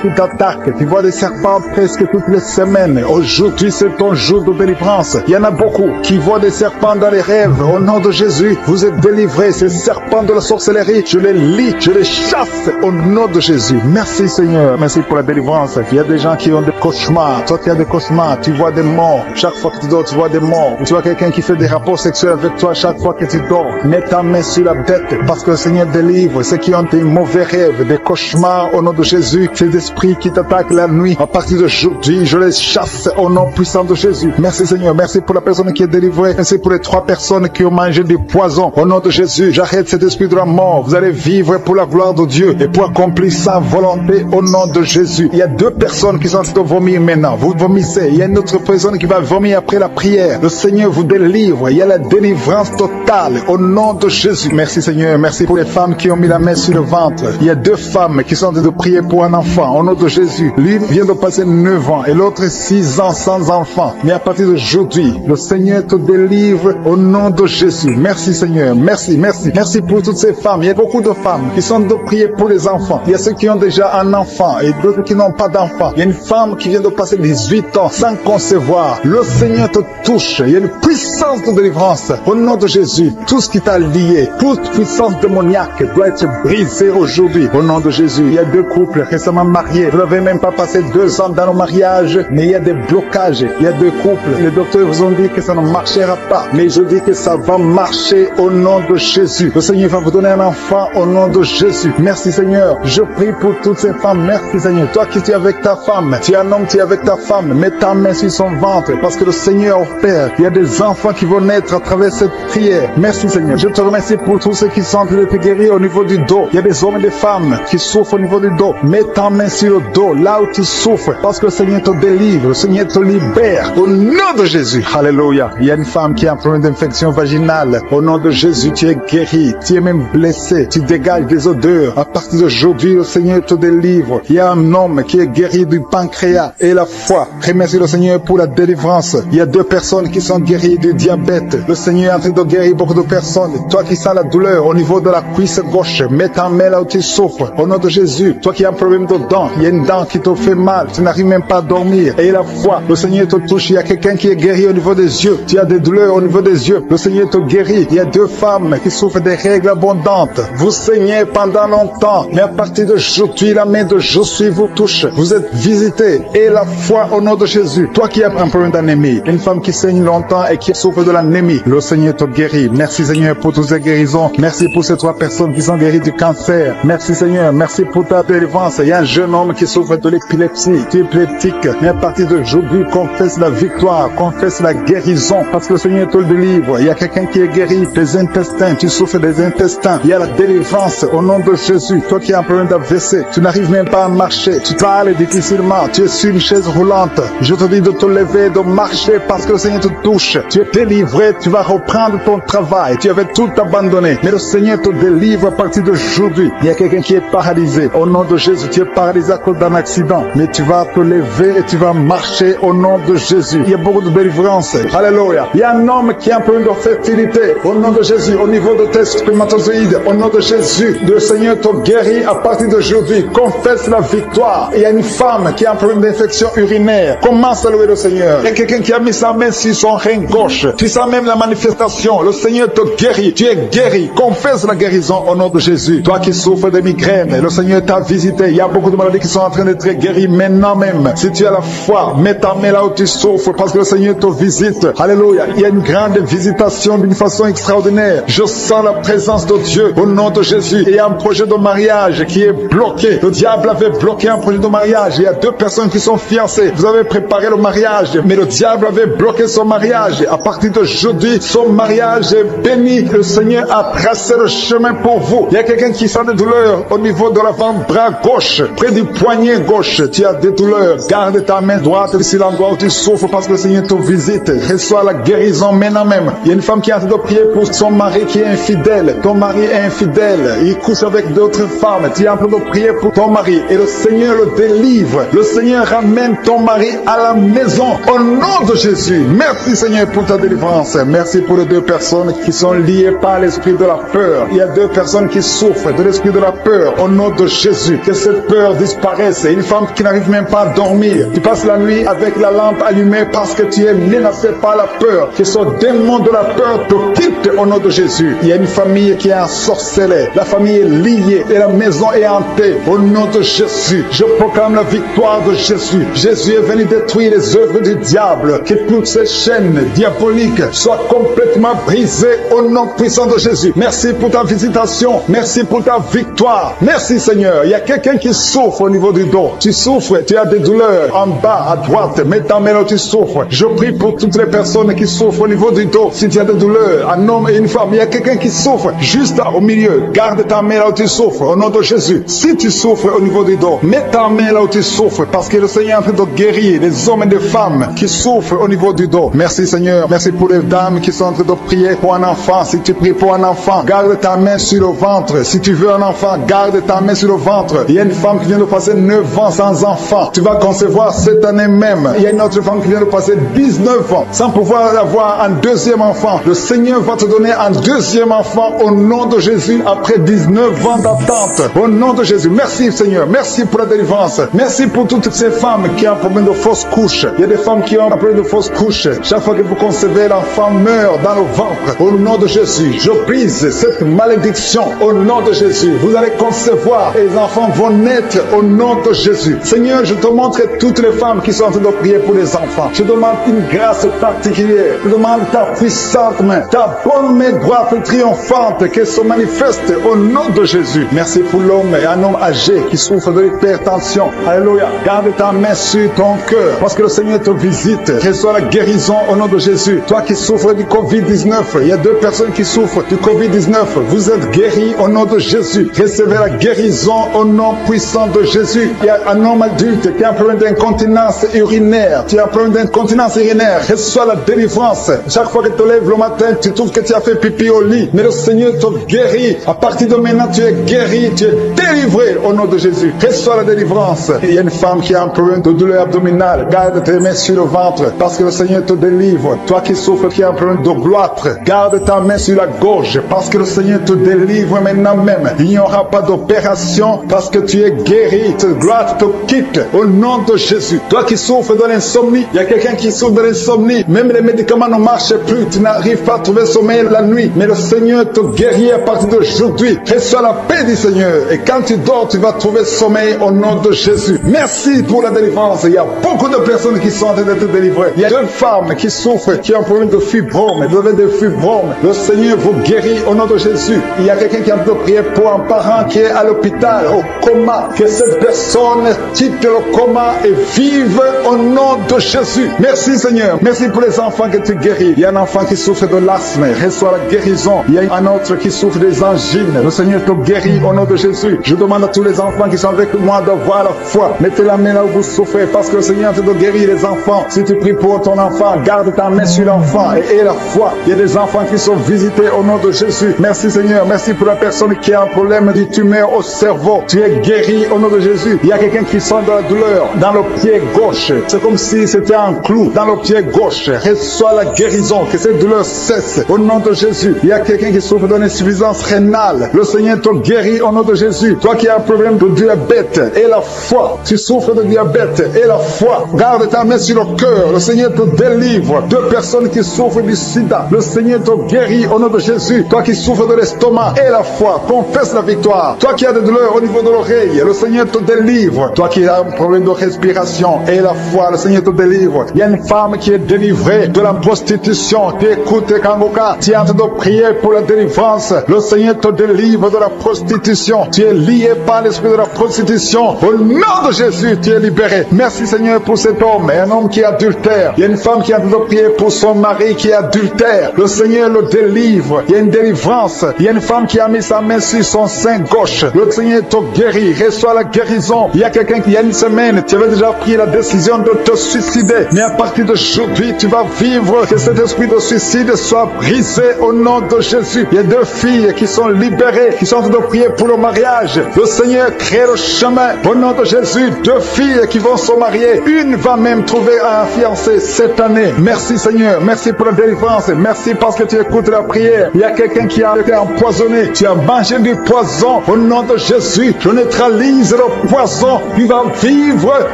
qui t'attaquent. Tu vois des serpents presque toutes les semaines. Aujourd'hui, c'est ton jour de délivrance. Il y en a beaucoup qui voient des serpents dans les rêves. Au nom de Jésus, vous êtes délivrés. Ces serpents de la sorcellerie, je les lis, je les chasse au nom de Jésus. Merci Seigneur. Merci pour la délivrance. Il y a des gens qui ont des cauchemars. Toi qui as des cauchemars, tu vois des morts. Chaque fois que tu dors, tu vois des morts. Tu vois quelqu'un qui fait des rapports sexuels avec toi chaque fois que tu dors. Mets ta main sur la tête parce que le Seigneur délivre ceux qui ont des mauvais rêves, des cauchemars au nom de Jésus. Ces esprits qui t'attaquent la nuit, à partir d'aujourd'hui, je les chasse au nom puissant de Jésus. Merci Seigneur. Merci pour la personne qui est délivrée. Merci pour les 3 personnes qui ont mangé du poison. Au nom de Jésus, j'arrête cet esprit de la mort. Vous allez vivre pour la gloire de Dieu et pour accomplir sa volonté au nom de Jésus. Il y a 2 personnes qui sont en train de vomir maintenant. Vous vomissez. Il y a une autre personne qui va vomir après la prière. Le Seigneur vous délivre. Il y a la délivrance totale au nom de Jésus. Merci Seigneur. Merci pour les femmes qui ont mis la main sur le ventre. Il y a 2 femmes qui sont en train de prier pour un enfant au nom de Jésus. L'une vient de passer 9 ans et l'autre 6 ans sans enfant. Mais à partir d'aujourd'hui, le Seigneur te délivre au nom de Jésus. Merci Seigneur. Merci, merci. Merci pour toutes ces femmes. Il y a beaucoup de femmes qui sont de prier pour les enfants. Il y a ceux qui ont déjà un enfant et d'autres qui n'ont pas d'enfant. Il y a une femme qui vient de passer 18 ans sans concevoir. Le Seigneur te touche. Il y a une puissance de délivrance au nom de Jésus. Tout ce qui t'a lié, toute puissance démoniaque doit être brisée aujourd'hui au nom de Jésus. Il y a 2 couples récemment mariés. Vous n'avez même pas passé 2 ans dans le mariage, mais il y a des blocages. Il y a 2 couples. Les docteurs vous ont dit que ça ne marchera pas, mais je dis que ça va marcher au nom de Jésus. Le Seigneur va vous donner un enfant au nom de Jésus. Merci Seigneur. Je prie pour toutes ces femmes. Merci Seigneur. Toi qui es avec ta femme, tu es un homme, tu es avec ta femme, mets ta main sur son ventre parce que le Seigneur opère. Il y a des enfants qui vont naître à travers cette prière. Merci Seigneur. Je te remercie pour tous ceux qui sont en train de te guérir au niveau du dos. Il y a des hommes et des femmes qui souffrent au niveau du dos. Mets ta main sur le dos, là où tu souffres, parce que le Seigneur te délivre, le Seigneur te libère. Au nom de Jésus. Alléluia. Il y a une femme qui a un problème d'infection vaginale. Au nom de Jésus, tu es guéri. Tu es même blessé. Tu dégages des odeurs. À partir d'aujourd'hui, le Seigneur te délivre. Il y a un homme qui est guéri du pancréas et la foi. Remercie le Seigneur pour la délivrance. Il y a 2 personnes qui sont guéries du diabète. diabète, le Seigneur est en train de guérir beaucoup de personnes. Toi qui sens la douleur au niveau de la cuisse gauche, mets ta main là où tu souffres. Au nom de Jésus, toi qui as un problème de dents, il y a une dent qui te fait mal, tu n'arrives même pas à dormir. Et la foi, le Seigneur te touche. Il y a quelqu'un qui est guéri au niveau des yeux. Tu as des douleurs au niveau des yeux. Le Seigneur te guérit. Il y a 2 femmes qui souffrent des règles abondantes. Vous saignez pendant longtemps, mais à partir d'aujourd'hui, la main de Jésus vous touche. Vous êtes visités. Et la foi au nom de Jésus. Toi qui as un problème d'anémie, une femme qui saigne longtemps et qui souffre de l'anémie, le Seigneur te guérit. Merci Seigneur pour toutes ces guérisons. Merci pour ces 3 personnes qui sont guéries du cancer. Merci Seigneur. Merci pour ta délivrance. Il y a un jeune homme qui souffre de l'épilepsie. Tu es épileptique. Mais à partir d'aujourd'hui, confesse la victoire, confesse la guérison, parce que le Seigneur te le délivre. Il y a quelqu'un qui est guéri des intestins. Tu souffres des intestins. Il y a la délivrance au nom de Jésus. Toi qui as un problème d'AVC, tu n'arrives même pas à marcher. Tu parles difficilement. Tu es sur une chaise roulante. Je te dis de te lever, de marcher parce que le Seigneur te touche. Tu es délivré. Tu vas reprendre ton travail. Tu avais tout abandonné. Mais le Seigneur te délivre à partir d'aujourd'hui. Il y a quelqu'un qui est paralysé. Au nom de Jésus, tu es paralysé à cause d'un accident. Mais tu vas te lever et tu vas marcher au nom de Jésus. Il y a beaucoup de délivrance. Alléluia. Il y a un homme qui a un problème de fertilité. Au nom de Jésus, au niveau de tes spermatozoïdes, au nom de Jésus, le Seigneur te guérit à partir d'aujourd'hui. Confesse la victoire. Il y a une femme qui a un problème d'infection urinaire. Commence à louer le Seigneur. Il y a quelqu'un qui a mis sa main sur son rein gauche. Tu sens même la manifestation. Le Seigneur te guérit. Tu es guéri. Confesse la guérison au nom de Jésus. Toi qui souffres de migraines, le Seigneur t'a visité. Il y a beaucoup de maladies qui sont en train d'être guéries maintenant même. Si tu as la foi, mets ta main là où tu souffres parce que le Seigneur te visite. Alléluia. Il y a une grande visitation d'une façon extraordinaire. Je sens la présence de Dieu au nom de Jésus. Et il y a un projet de mariage qui est bloqué. Le diable avait bloqué un projet de mariage. Il y a 2 personnes qui sont fiancées. Vous avez préparé le mariage, mais le diable avait bloqué son mariage. À partir d'aujourd'hui, son mariage est béni. Le Seigneur a tracé le chemin pour vous. Il y a quelqu'un qui sent des douleurs au niveau de l'avant-bras gauche, près du poignet gauche. Tu as des douleurs. Garde ta main droite sur l'endroit où tu souffres parce que le Seigneur te visite. Reçois la guérison maintenant même. Il y a une femme qui est en train de prier pour son mari qui est infidèle. Ton mari est infidèle. Il couche avec d'autres femmes. Tu es en train de prier pour ton mari et le Seigneur le délivre. Le Seigneur ramène ton mari à la maison au nom de Jésus. Merci Seigneur pour ta délivrance. Merci pour les 2 personnes qui sont liées par l'esprit de la peur. Il y a 2 personnes qui souffrent de l'esprit de la peur au nom de Jésus. Que cette peur disparaisse. Une femme qui n'arrive même pas à dormir. Tu passes la nuit avec la lampe allumée parce que tu es menacé par la peur. Que ce démon de la peur te quitte au nom de Jésus. Il y a une famille qui est ensorcelée. La famille est liée et la maison est hantée au nom de Jésus. Je proclame la victoire de Jésus. Jésus est venu détruire les œuvres du diable. Que toutes ces chaînes diaboliques soient complètement brisées au nom puissant de Jésus. Merci pour ta visitation. Merci pour ta victoire. Merci Seigneur. Il y a quelqu'un qui souffre au niveau du dos. Tu souffres, tu as des douleurs en bas, à droite. Mets ta main là où tu souffres. Je prie pour toutes les personnes qui souffrent au niveau du dos. Si tu as des douleurs, un homme et une femme, il y a quelqu'un qui souffre juste au milieu. Garde ta main là où tu souffres au nom de Jésus. Si tu souffres au niveau du dos, mets ta main là où tu souffres parce que le Seigneur est en train de guérir les hommes et les femmes qui souffrent au niveau du dos. Merci Seigneur. Merci pour les dames qui sont en train de prier pour un enfant. Si tu pries pour un enfant, garde ta main sur le ventre. Si tu veux un enfant, garde ta main sur le ventre. Il y a une femme qui vient de passer 9 ans sans enfant. Tu vas concevoir cette année même. Il y a une autre femme qui vient de passer 19 ans sans pouvoir avoir un deuxième enfant. Le Seigneur va te donner un deuxième enfant au nom de Jésus après 19 ans d'attente. Au nom de Jésus. Merci Seigneur. Merci pour la délivrance. Merci pour toutes ces femmes qui ont un problème de fausse couche. Il y a des femmes qui ont un problème de fausse couche. Chaque fois que vous concevez, l'enfant meurt dans le ventre. Au nom de Jésus, je brise cette malédiction. Au nom de Jésus, vous allez concevoir et les enfants vont naître au nom de Jésus. Seigneur, je te montre toutes les femmes qui sont en train de prier pour les enfants. Je demande une grâce particulière. Je demande ta puissante main, ta bonne main droite triomphante qu'elle se manifeste au nom de Jésus. Merci pour l'homme et un homme âgé qui souffre de l'hypertension. Alléluia. Garde ta main sur ton cœur parce que le Seigneur te visite. Reçois la guérison au nom de Jésus. Toi qui souffres du Covid-19, il y a 2 personnes qui souffrent du Covid-19. Vous êtes guéris au nom de Jésus. Recevez la guérison au nom puissant de Jésus. Il y a un homme adulte qui a un problème d'incontinence urinaire. Tu as un problème d'incontinence urinaire. Reçois la délivrance. Chaque fois que tu te lèves le matin, tu trouves que tu as fait pipi au lit. Mais le Seigneur te guérit. À partir de maintenant, tu es guéri. Tu es délivré au nom de Jésus. Reçois la délivrance. Il y a une femme qui a un problème de douleur abdominale. Garde tes mains sur le ventre parce que le Seigneur te délivre. Toi qui souffres souffre, qui a un problème de gloître, garde ta main sur la gorge, parce que le Seigneur te délivre maintenant même. Il n'y aura pas d'opération, parce que tu es guéri. Cette gloire te quitte au nom de Jésus. Toi qui souffres de l'insomnie, il y a quelqu'un qui souffre de l'insomnie, même les médicaments ne marchent plus, tu n'arrives pas à trouver sommeil la nuit, mais le Seigneur te guérit à partir d'aujourd'hui. Reçois la paix du Seigneur, et quand tu dors, tu vas trouver sommeil au nom de Jésus. Merci pour la délivrance. Il y a beaucoup de personnes qui sont en train d'être délivrées. Il y a deux femmes qui souffrent, qui ont un problème de fibrome, vous avez des fibromes. Le Seigneur vous guérit au nom de Jésus. Il y a quelqu'un qui a besoin de prier pour un parent qui est à l'hôpital, au coma, que cette personne quitte le coma et vive au nom de Jésus. Merci Seigneur. Merci pour les enfants que tu guéris. Il y a un enfant qui souffre de l'asthme, reçoit la guérison. Il y a un autre qui souffre des angines. Le Seigneur te guérit au nom de Jésus. Je demande à tous les enfants qui sont avec moi d'avoir la foi. Mettez la main là où vous souffrez, parce que le Seigneur te guérit les enfants. Si tu pries pour ton enfant, garde ta main sur l'enfant et aie la foi. Il y a des enfants qui sont visités au nom de Jésus. Merci Seigneur. Merci pour la personne qui a un problème de tumeur au cerveau. Tu es guéri au nom de Jésus. Il y a quelqu'un qui sent de la douleur dans le pied gauche. C'est comme si c'était un clou dans le pied gauche. Reçois la guérison, que cette douleur cesse au nom de Jésus. Il y a quelqu'un qui souffre d'une insuffisance rénale. Le Seigneur te guérit au nom de Jésus. Toi qui as un problème de diabète, et la foi. Tu souffres de diabète, et la foi. Garde ta main sur le cœur. Le Seigneur te délivre. Deux personnes qui souffrent du sida. Le Seigneur te guérit au nom de Jésus. Toi qui souffres de l'estomac, et la foi. Confesse la victoire. Toi qui as des douleurs au niveau de l'oreille, le Seigneur te délivre. Toi qui as un problème de respiration, et la foi, le Seigneur te délivre. Il y a une femme qui est délivrée de la prostitution. Tu écoutes Kangoka. Tu es en train de prier pour la délivrance. Le Seigneur te délivre de la prostitution. Tu es lié par l'esprit de la prostitution. Au nom de Jésus, tu es libéré. Merci Seigneur pour cet homme. Et un homme qui est adultère. Il y a une femme qui est en train de prier pour son mari qui est adultère. Le Seigneur le délivre. Il y a une délivrance. Il y a une femme qui a mis sa main sur son sein gauche. Le Seigneur te guérit. Reçois la guérison. Il y a quelqu'un qui, il y a une semaine, tu avais déjà pris la décision de te suicider. Mais à partir d'aujourd'hui, tu vas vivre. Que cet esprit de suicide soit brisé au nom de Jésus. Il y a deux filles qui sont libérées, qui sont en train de prier pour le mariage. Le Seigneur crée le chemin. Au nom de Jésus, deux filles qui vont se marier. Une va même trouver un fiancé cette année. Merci Seigneur. Merci pour la délivrance. Merci parce que tu écoutes la prière. Il y a quelqu'un qui a été empoisonné. Tu as mangé du poison. Au nom de Jésus, je neutralise le poison. Tu vas vivre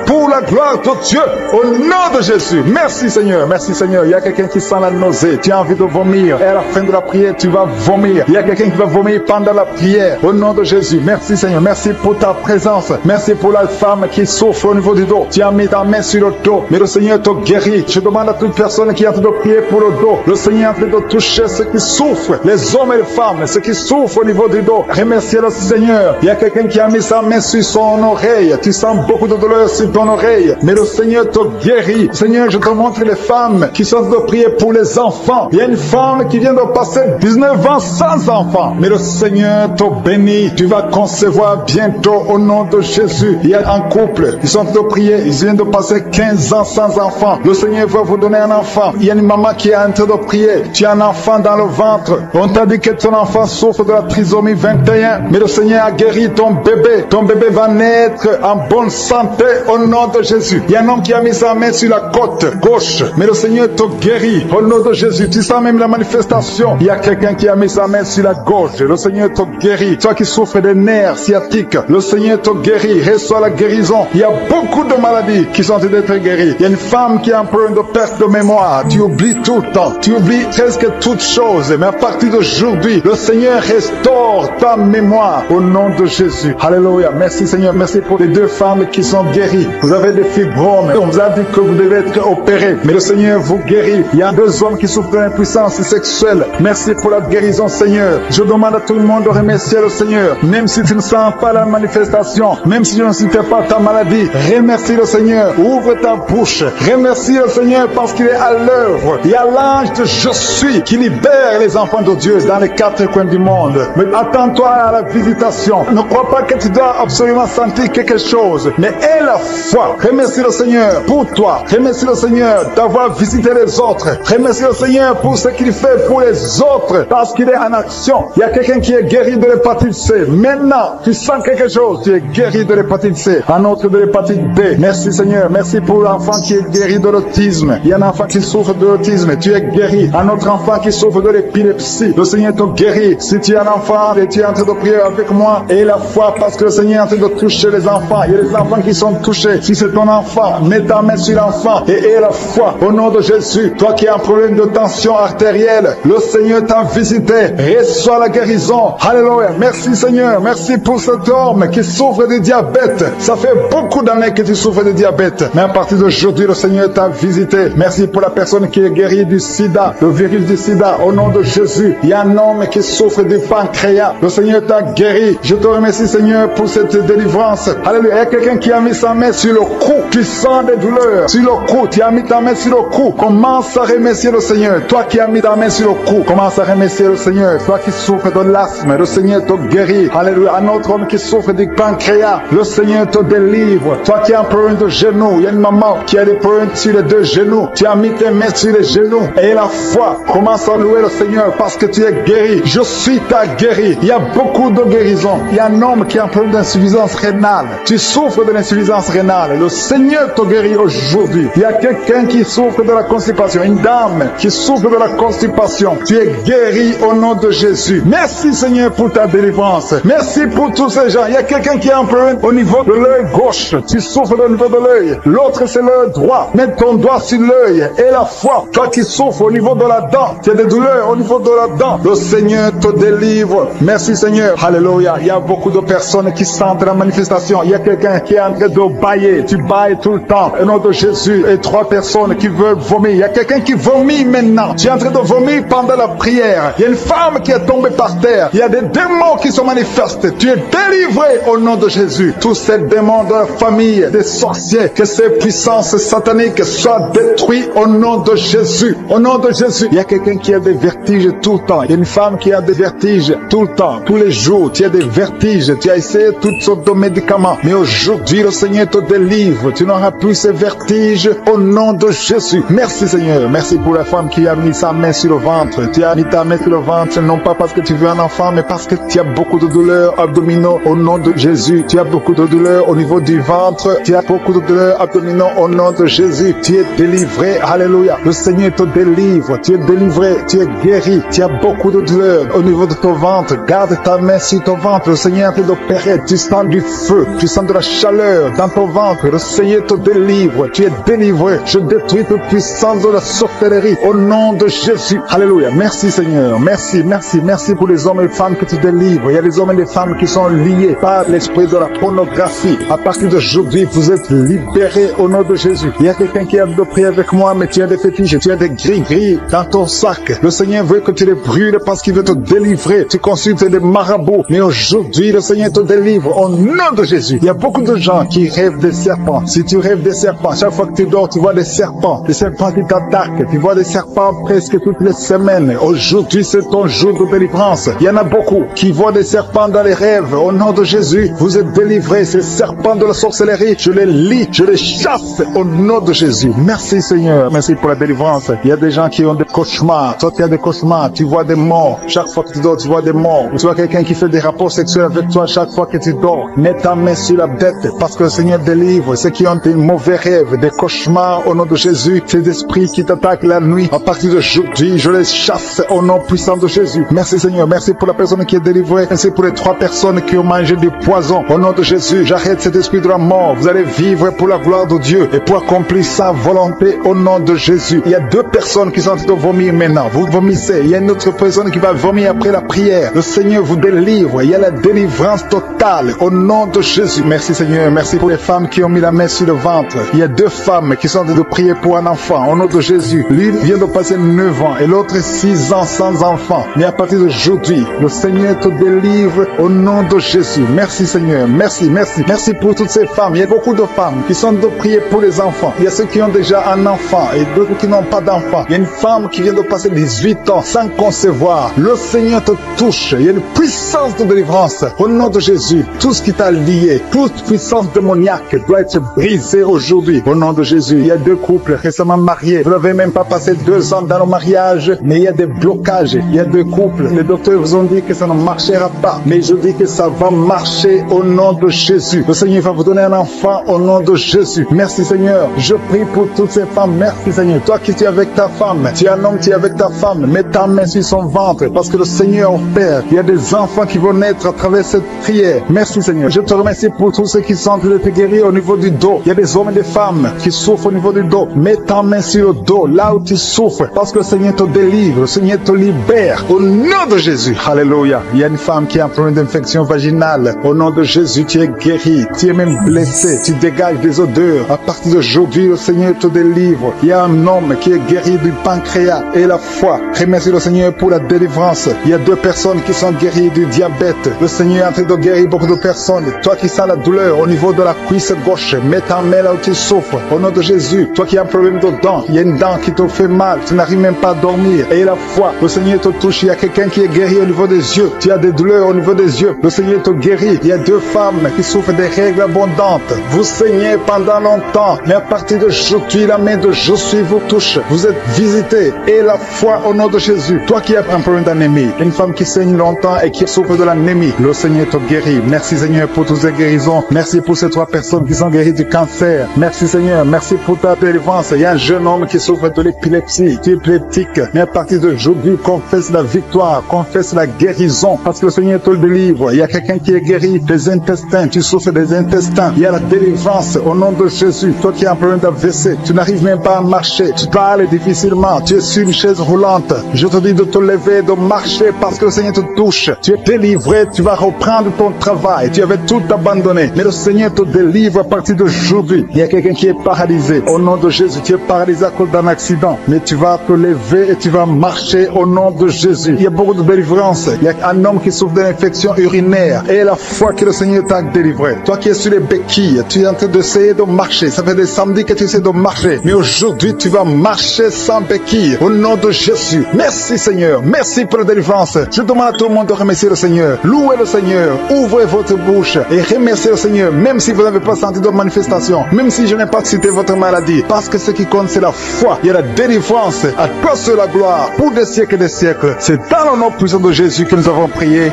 pour la gloire de Dieu. Au nom de Jésus. Merci Seigneur. Merci Seigneur. Il y a quelqu'un qui sent la nausée. Tu as envie de vomir. Et à la fin de la prière, tu vas vomir. Il y a quelqu'un qui va vomir pendant la prière. Au nom de Jésus. Merci Seigneur. Merci pour ta présence. Merci pour la femme qui souffre au niveau du dos. Tu as mis ta main sur le dos. Mais le Seigneur te guérit. Je demande à toute personne qui est en train de prier pour le dos. Le Seigneur est en train de toucher ceux qui souffrent. Les hommes et les femmes. Ceux qui souffrent au niveau du dos. Remerciez le Seigneur. Il y a quelqu'un qui a mis sa main sur son oreille. Tu sens beaucoup de douleur sur ton oreille. Mais le Seigneur te guérit. Seigneur, je te montre les femmes qui sont en train de prier pour les enfants. Il y a une femme qui vient de passer 19 ans sans enfant. Mais le Seigneur te bénit. Tu vas concevoir bientôt au nom de Jésus. Il y a un couple qui sont en train de prier. Ils viennent de passer 15 ans sans enfant. Le Seigneur va vous donner un enfant. Il y a une maman qui est en train de prier. Tu as un enfant dans le ventre. On t'a dit que ton enfant souffre de la trisomie 21. Mais le Seigneur a guéri ton bébé. Ton bébé va naître en bonne santé au nom de Jésus. Il y a un homme qui a mis sa main sur la côte gauche. Mais le Seigneur te guérit au nom de Jésus. Tu sens même la manifestation. Il y a quelqu'un qui a mis sa main sur la gauche. Le Seigneur te guérit. Toi qui souffres des nerfs sciatiques, le Seigneur te guérit. Reçois la guérison. Il y a beaucoup de maladies qui sont en train d'être guéries. Il y a une femme qui a un problème de perte de mémoire. Tu oublies tout le temps. Tu oublies presque toutes choses. Mais à partir d'aujourd'hui, le Seigneur restaure ta mémoire au nom de Jésus. Alléluia. Merci Seigneur. Merci pour les deux femmes qui sont guéries. Vous avez des fibromes. On vous a dit que vous devez être opérés. Mais le Seigneur vous guérit. Il y a deux hommes qui souffrent de l'impuissance sexuelle. Merci pour la guérison Seigneur. Je demande à tout le monde de remercier le Seigneur. Même si tu ne sens pas la manifestation, même si je ne citais pas ta maladie, remercie le Seigneur. Ouvre ta bouche. Remercie le Seigneur parce qu'il est à l'œuvre. Il y a l'ange de Je suis qui libère les enfants de Dieu dans les quatre coins du monde. Mais attends-toi à la visitation. Ne crois pas que tu dois absolument sentir quelque chose. Mais aie la foi. Remercie le Seigneur pour toi. Remercie le Seigneur d'avoir visité les autres. Remercie le Seigneur pour ce qu'il fait pour les autres parce qu'il est en action. Il y a quelqu'un qui est guéri de l'hépatite C. Maintenant, tu sens quelque chose. Tu es guéri de l'hépatite C. Un autre de l'hépatite B. Merci Seigneur. Merci pour l'enfant qui est guéri de l'autisme. Il y a un enfant qui souffre de l'autisme. rhumatisme, tu es guéri. Un autre enfant qui souffre de l'épilepsie, le Seigneur te guérit. Si tu es un enfant et tu es en train de prier avec moi, et la foi, parce que le Seigneur est en train de toucher les enfants. Il y a des enfants qui sont touchés. Si c'est ton enfant, mets ta main sur l'enfant et aie la foi. Au nom de Jésus, toi qui as un problème de tension artérielle, le Seigneur t'a visité. Reçois la guérison. Alléluia. Merci Seigneur. Merci pour cet homme qui souffre de diabète. Ça fait beaucoup d'années que tu souffres de diabète. Mais à partir d'aujourd'hui, le Seigneur t'a visité. Merci pour la personne qui est guérie du sida, le virus du sida. Au nom de Jésus, il y a un homme qui souffre du pancréas. Le Seigneur t'a guéri. Je te remercie Seigneur pour cette délivrance. Alléluia. Il y a quelqu'un qui a mis sa main sur le cou. Tu sens des douleurs sur le cou. Tu as mis ta main sur le cou. Commence à remercier le Seigneur. Toi qui as mis ta main sur le cou, commence à remercier le Seigneur. Toi qui souffres de l'asthme, le Seigneur te guérit. Alléluia. Un autre homme qui souffre du pancréas, le Seigneur te délivre. Toi qui as un problème de genou, il y a une maman qui a des problèmes sur les deux genoux. Tu as mis tes mains sur les genoux. Et la foi, commence à louer le Seigneur parce que tu es guéri. Je suis ta guéri. Il y a beaucoup de guérisons. Il y a un homme qui a un problème d'insuffisance rénale. Tu souffres de l'insuffisance rénale. Le Seigneur te guérit aujourd'hui. Il y a quelqu'un qui souffre de la constipation. Une dame qui souffre de la constipation. Tu es guéri au nom de Jésus. Merci Seigneur pour ta délivrance. Merci pour tous ces gens. Il y a quelqu'un qui a un problème au niveau de l'œil gauche. Tu souffres au niveau de l'œil. L'autre c'est l'œil droit. Mets ton doigt sur l'œil et la foi. Toi qui souffres au niveau de la dent. Tu as des douleurs au niveau de la dent. Le Seigneur te délivre. Merci Seigneur. Alléluia. Il y a beaucoup de personnes qui sentent la manifestation. Il y a quelqu'un qui est en train de bailler. Tu bailles tout le temps. Au nom de Jésus. Et 3 personnes qui veulent vomir. Il y a quelqu'un qui vomit maintenant. Tu es en train de vomir pendant la prière. Il y a une femme qui est tombée par terre. Il y a des démons qui se manifestent. Tu es délivré au nom de Jésus. Tous ces démons de la famille, des sorciers, que ces puissances sataniques soient détruites au nom de Jésus. Au nom de Jésus. Il y a quelqu'un qui a des vertiges tout le temps. Il y a une femme qui a des vertiges tout le temps, tous les jours. Tu as des vertiges. Tu as essayé toutes sortes de médicaments. Mais aujourd'hui, le Seigneur te délivre. Tu n'auras plus ces vertiges au nom de Jésus. Merci Seigneur. Merci pour la femme qui a mis sa main sur le ventre. Tu as mis ta main sur le ventre, non pas parce que tu veux un enfant, mais parce que tu as beaucoup de douleurs abdominaux au nom de Jésus. Tu as beaucoup de douleurs au niveau du ventre. Tu as beaucoup de douleurs abdominaux au nom de Jésus. Tu es délivré. Alléluia. Le Seigneur te délivre. Tu es délivré. Tu es guéri. Tu as beaucoup de douleurs au niveau de ton ventre. Garde ta main sur ton ventre. Le Seigneur est en train d'opérer. Tu sens du feu. Tu sens de la chaleur dans ton ventre. Le Seigneur te délivre. Tu es délivré. Je détruis toute puissance de la sorcellerie au nom de Jésus. Alléluia. Merci Seigneur. Merci, merci, merci pour les hommes et les femmes que tu délivres. Il y a des hommes et des femmes qui sont liés par l'esprit de la pornographie. À partir d'aujourd'hui, vous êtes libérés au nom de Jésus. Il y a quelqu'un qui a de prier avec moi, mais tu as des fétiches, tu as des gris-gris dans ton sac. Le Seigneur veut que tu les brûles parce qu'il veut te délivrer. Tu consultes des marabouts, mais aujourd'hui, le Seigneur te délivre au nom de Jésus. Il y a beaucoup de gens qui rêvent des serpents. Si tu rêves des serpents, chaque fois que tu dors, tu vois des serpents qui t'attaquent. Tu vois des serpents presque toutes les semaines. Aujourd'hui, c'est ton jour de délivrance. Il y en a beaucoup qui voient des serpents dans les rêves. Au nom de Jésus, vous êtes délivrés. Ces serpents de la sorcellerie, je les lis, je les chasse au nom de Jésus. Merci Seigneur. Merci pour la délivrance. Il y a des gens qui ont des cauchemars. Toi, tu as des cauchemars. Tu vois des morts. Chaque fois que tu dors, tu vois des morts. Tu vois quelqu'un qui fait des rapports sexuels avec toi chaque fois que tu dors. Mets ta main sur la tête parce que le Seigneur délivre ceux qui ont des mauvais rêves, des cauchemars au nom de Jésus. Ces esprits qui t'attaquent la nuit. À partir d'aujourd'hui, je les chasse au nom puissant de Jésus. Merci Seigneur. Merci pour la personne qui est délivrée. Merci pour les 3 personnes qui ont mangé du poison. Au nom de Jésus, j'arrête cet esprit de la mort. Vous allez vivre pour la gloire de Dieu et pour accomplir sa volonté au nom de Jésus. Il y a 2 personnes qui sont en train de vomir maintenant. Vous vomissez. Il y a une autre personne qui va vomir après la prière. Le Seigneur vous délivre. Il y a la délivrance totale au nom de Jésus. Merci Seigneur. Merci pour les femmes qui ont mis la main sur le ventre. Il y a 2 femmes qui sont en train de prier pour un enfant au nom de Jésus. L'une vient de passer 9 ans et l'autre 6 ans sans enfant. Mais à partir d'aujourd'hui, le Seigneur te délivre au nom de Jésus. Merci Seigneur. Merci, merci. Merci pour toutes ces femmes. Il y a beaucoup de femmes qui sont de prier pour les enfants. Il y a ceux qui ont déjà un enfant et d'autres qui n'ont pas d'enfant. Il y a une femme qui vient de passer 18 ans sans concevoir. Le Seigneur te touche. Il y a une puissance de délivrance. Au nom de Jésus, tout ce qui t'a lié, toute puissance démoniaque doit être brisée aujourd'hui. Au nom de Jésus, il y a 2 couples récemment mariés. Vous n'avez même pas passé 2 ans dans le mariage, mais il y a des blocages. Il y a 2 couples. Les docteurs vous ont dit que ça ne marchera pas. Mais je dis que ça va marcher au nom de Jésus. Le Seigneur va vous donner un enfant au nom de Jésus. Merci Seigneur. Je prie pour toutes ces femmes. Merci Seigneur. Toi qui tu es avec ta femme. Tu es un homme, tu es avec ta femme. Mets ta main sur son ventre parce que le Seigneur opère. Il y a des enfants qui vont naître à travers cette prière. Merci Seigneur. Je te remercie pour tous ceux qui sentent de te guérir au niveau du dos. Il y a des hommes et des femmes qui souffrent au niveau du dos. Mets ta main sur le dos, là où tu souffres, parce que le Seigneur te délivre, le Seigneur te libère. Au nom de Jésus. Alléluia. Il y a une femme qui a un problème d'infection vaginale. Au nom de Jésus, tu es guéri. Tu es même blessé. Tu dégages des odeurs. À partir d'aujourd'hui, le Seigneur te délivre. Il y a un homme qui est guéri du pancréas et la foi. Remercie le Seigneur pour la délivrance. Il y a 2 personnes qui sont guéries du diabète. Le Seigneur est en train de guérir beaucoup de personnes. Toi qui sens la douleur au niveau de la cuisse gauche, mets ta main là où tu souffres. Au nom de Jésus, toi qui as un problème de dents, il y a une dent qui te fait mal, tu n'arrives même pas à dormir. Et la foi, le Seigneur te touche. Il y a quelqu'un qui est guéri au niveau des yeux. Tu as des douleurs au niveau des yeux. Le Seigneur te guérit. Il y a 2 femmes qui souffrent des règles abondantes. Vous saignez pendant longtemps, mais à partir d'aujourd'hui, la main de Jésus vous touche. Vous êtes visités. Et la foi au nom de Jésus. Toi qui as un problème d'anémie, une femme qui saigne longtemps et qui souffre de l'anémie, le Seigneur te guérit. Merci Seigneur pour toutes ces guérisons. Merci pour ces 3 personnes qui sont guéries du cancer. Merci Seigneur. Merci pour ta délivrance. Il y a un jeune homme qui souffre de l'épilepsie. Tu es épileptique. Mais à partir d'aujourd'hui, confesse la victoire. Confesse la guérison. Parce que le Seigneur te le délivre. Il y a quelqu'un qui est guéri des intestins. Tu souffres des intestins. Il y a la délivrance au nom de Jésus. Toi qui as un problème d'AVC, tu n'arrives même pas à marcher. Tu parles difficilement. Tu es sur une chaise roulante. Je te dis de te lever, de marcher parce que le Seigneur te touche. Tu es délivré. Tu vas reprendre ton travail. Tu avais tout abandonné. Mais le Seigneur te délivre à partir d'aujourd'hui. Il y a quelqu'un qui est paralysé. Au nom de Jésus, tu es paralysé à cause d'un accident. Mais tu vas te lever et tu vas marcher au nom de Jésus. Il y a beaucoup de délivrance. Il y a un homme qui souffre d'une infection urinaire. Et la foi que le Seigneur t'a délivré. Toi qui es sur les béquilles, tu es en train d'essayer de marcher. Ça fait des samedis que tu essaies de marcher. Mais aujourd'hui, tu vas marcher sans béquilles. Au nom de Jésus. Merci Seigneur. Merci pour la délivrance. Je demande à tout le monde de remercier le Seigneur. Louez le Seigneur. Ouvrez votre bouche et remerciez le Seigneur. Même si vous n'avez pas senti de manifestation. Même si je n'ai pas cité votre maladie. Parce que ce qui compte, c'est la foi. Il y a la délivrance. À toi seul la gloire. Pour des siècles et des siècles. C'est dans le nom puissant de Jésus que nous avons prié.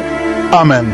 Amen.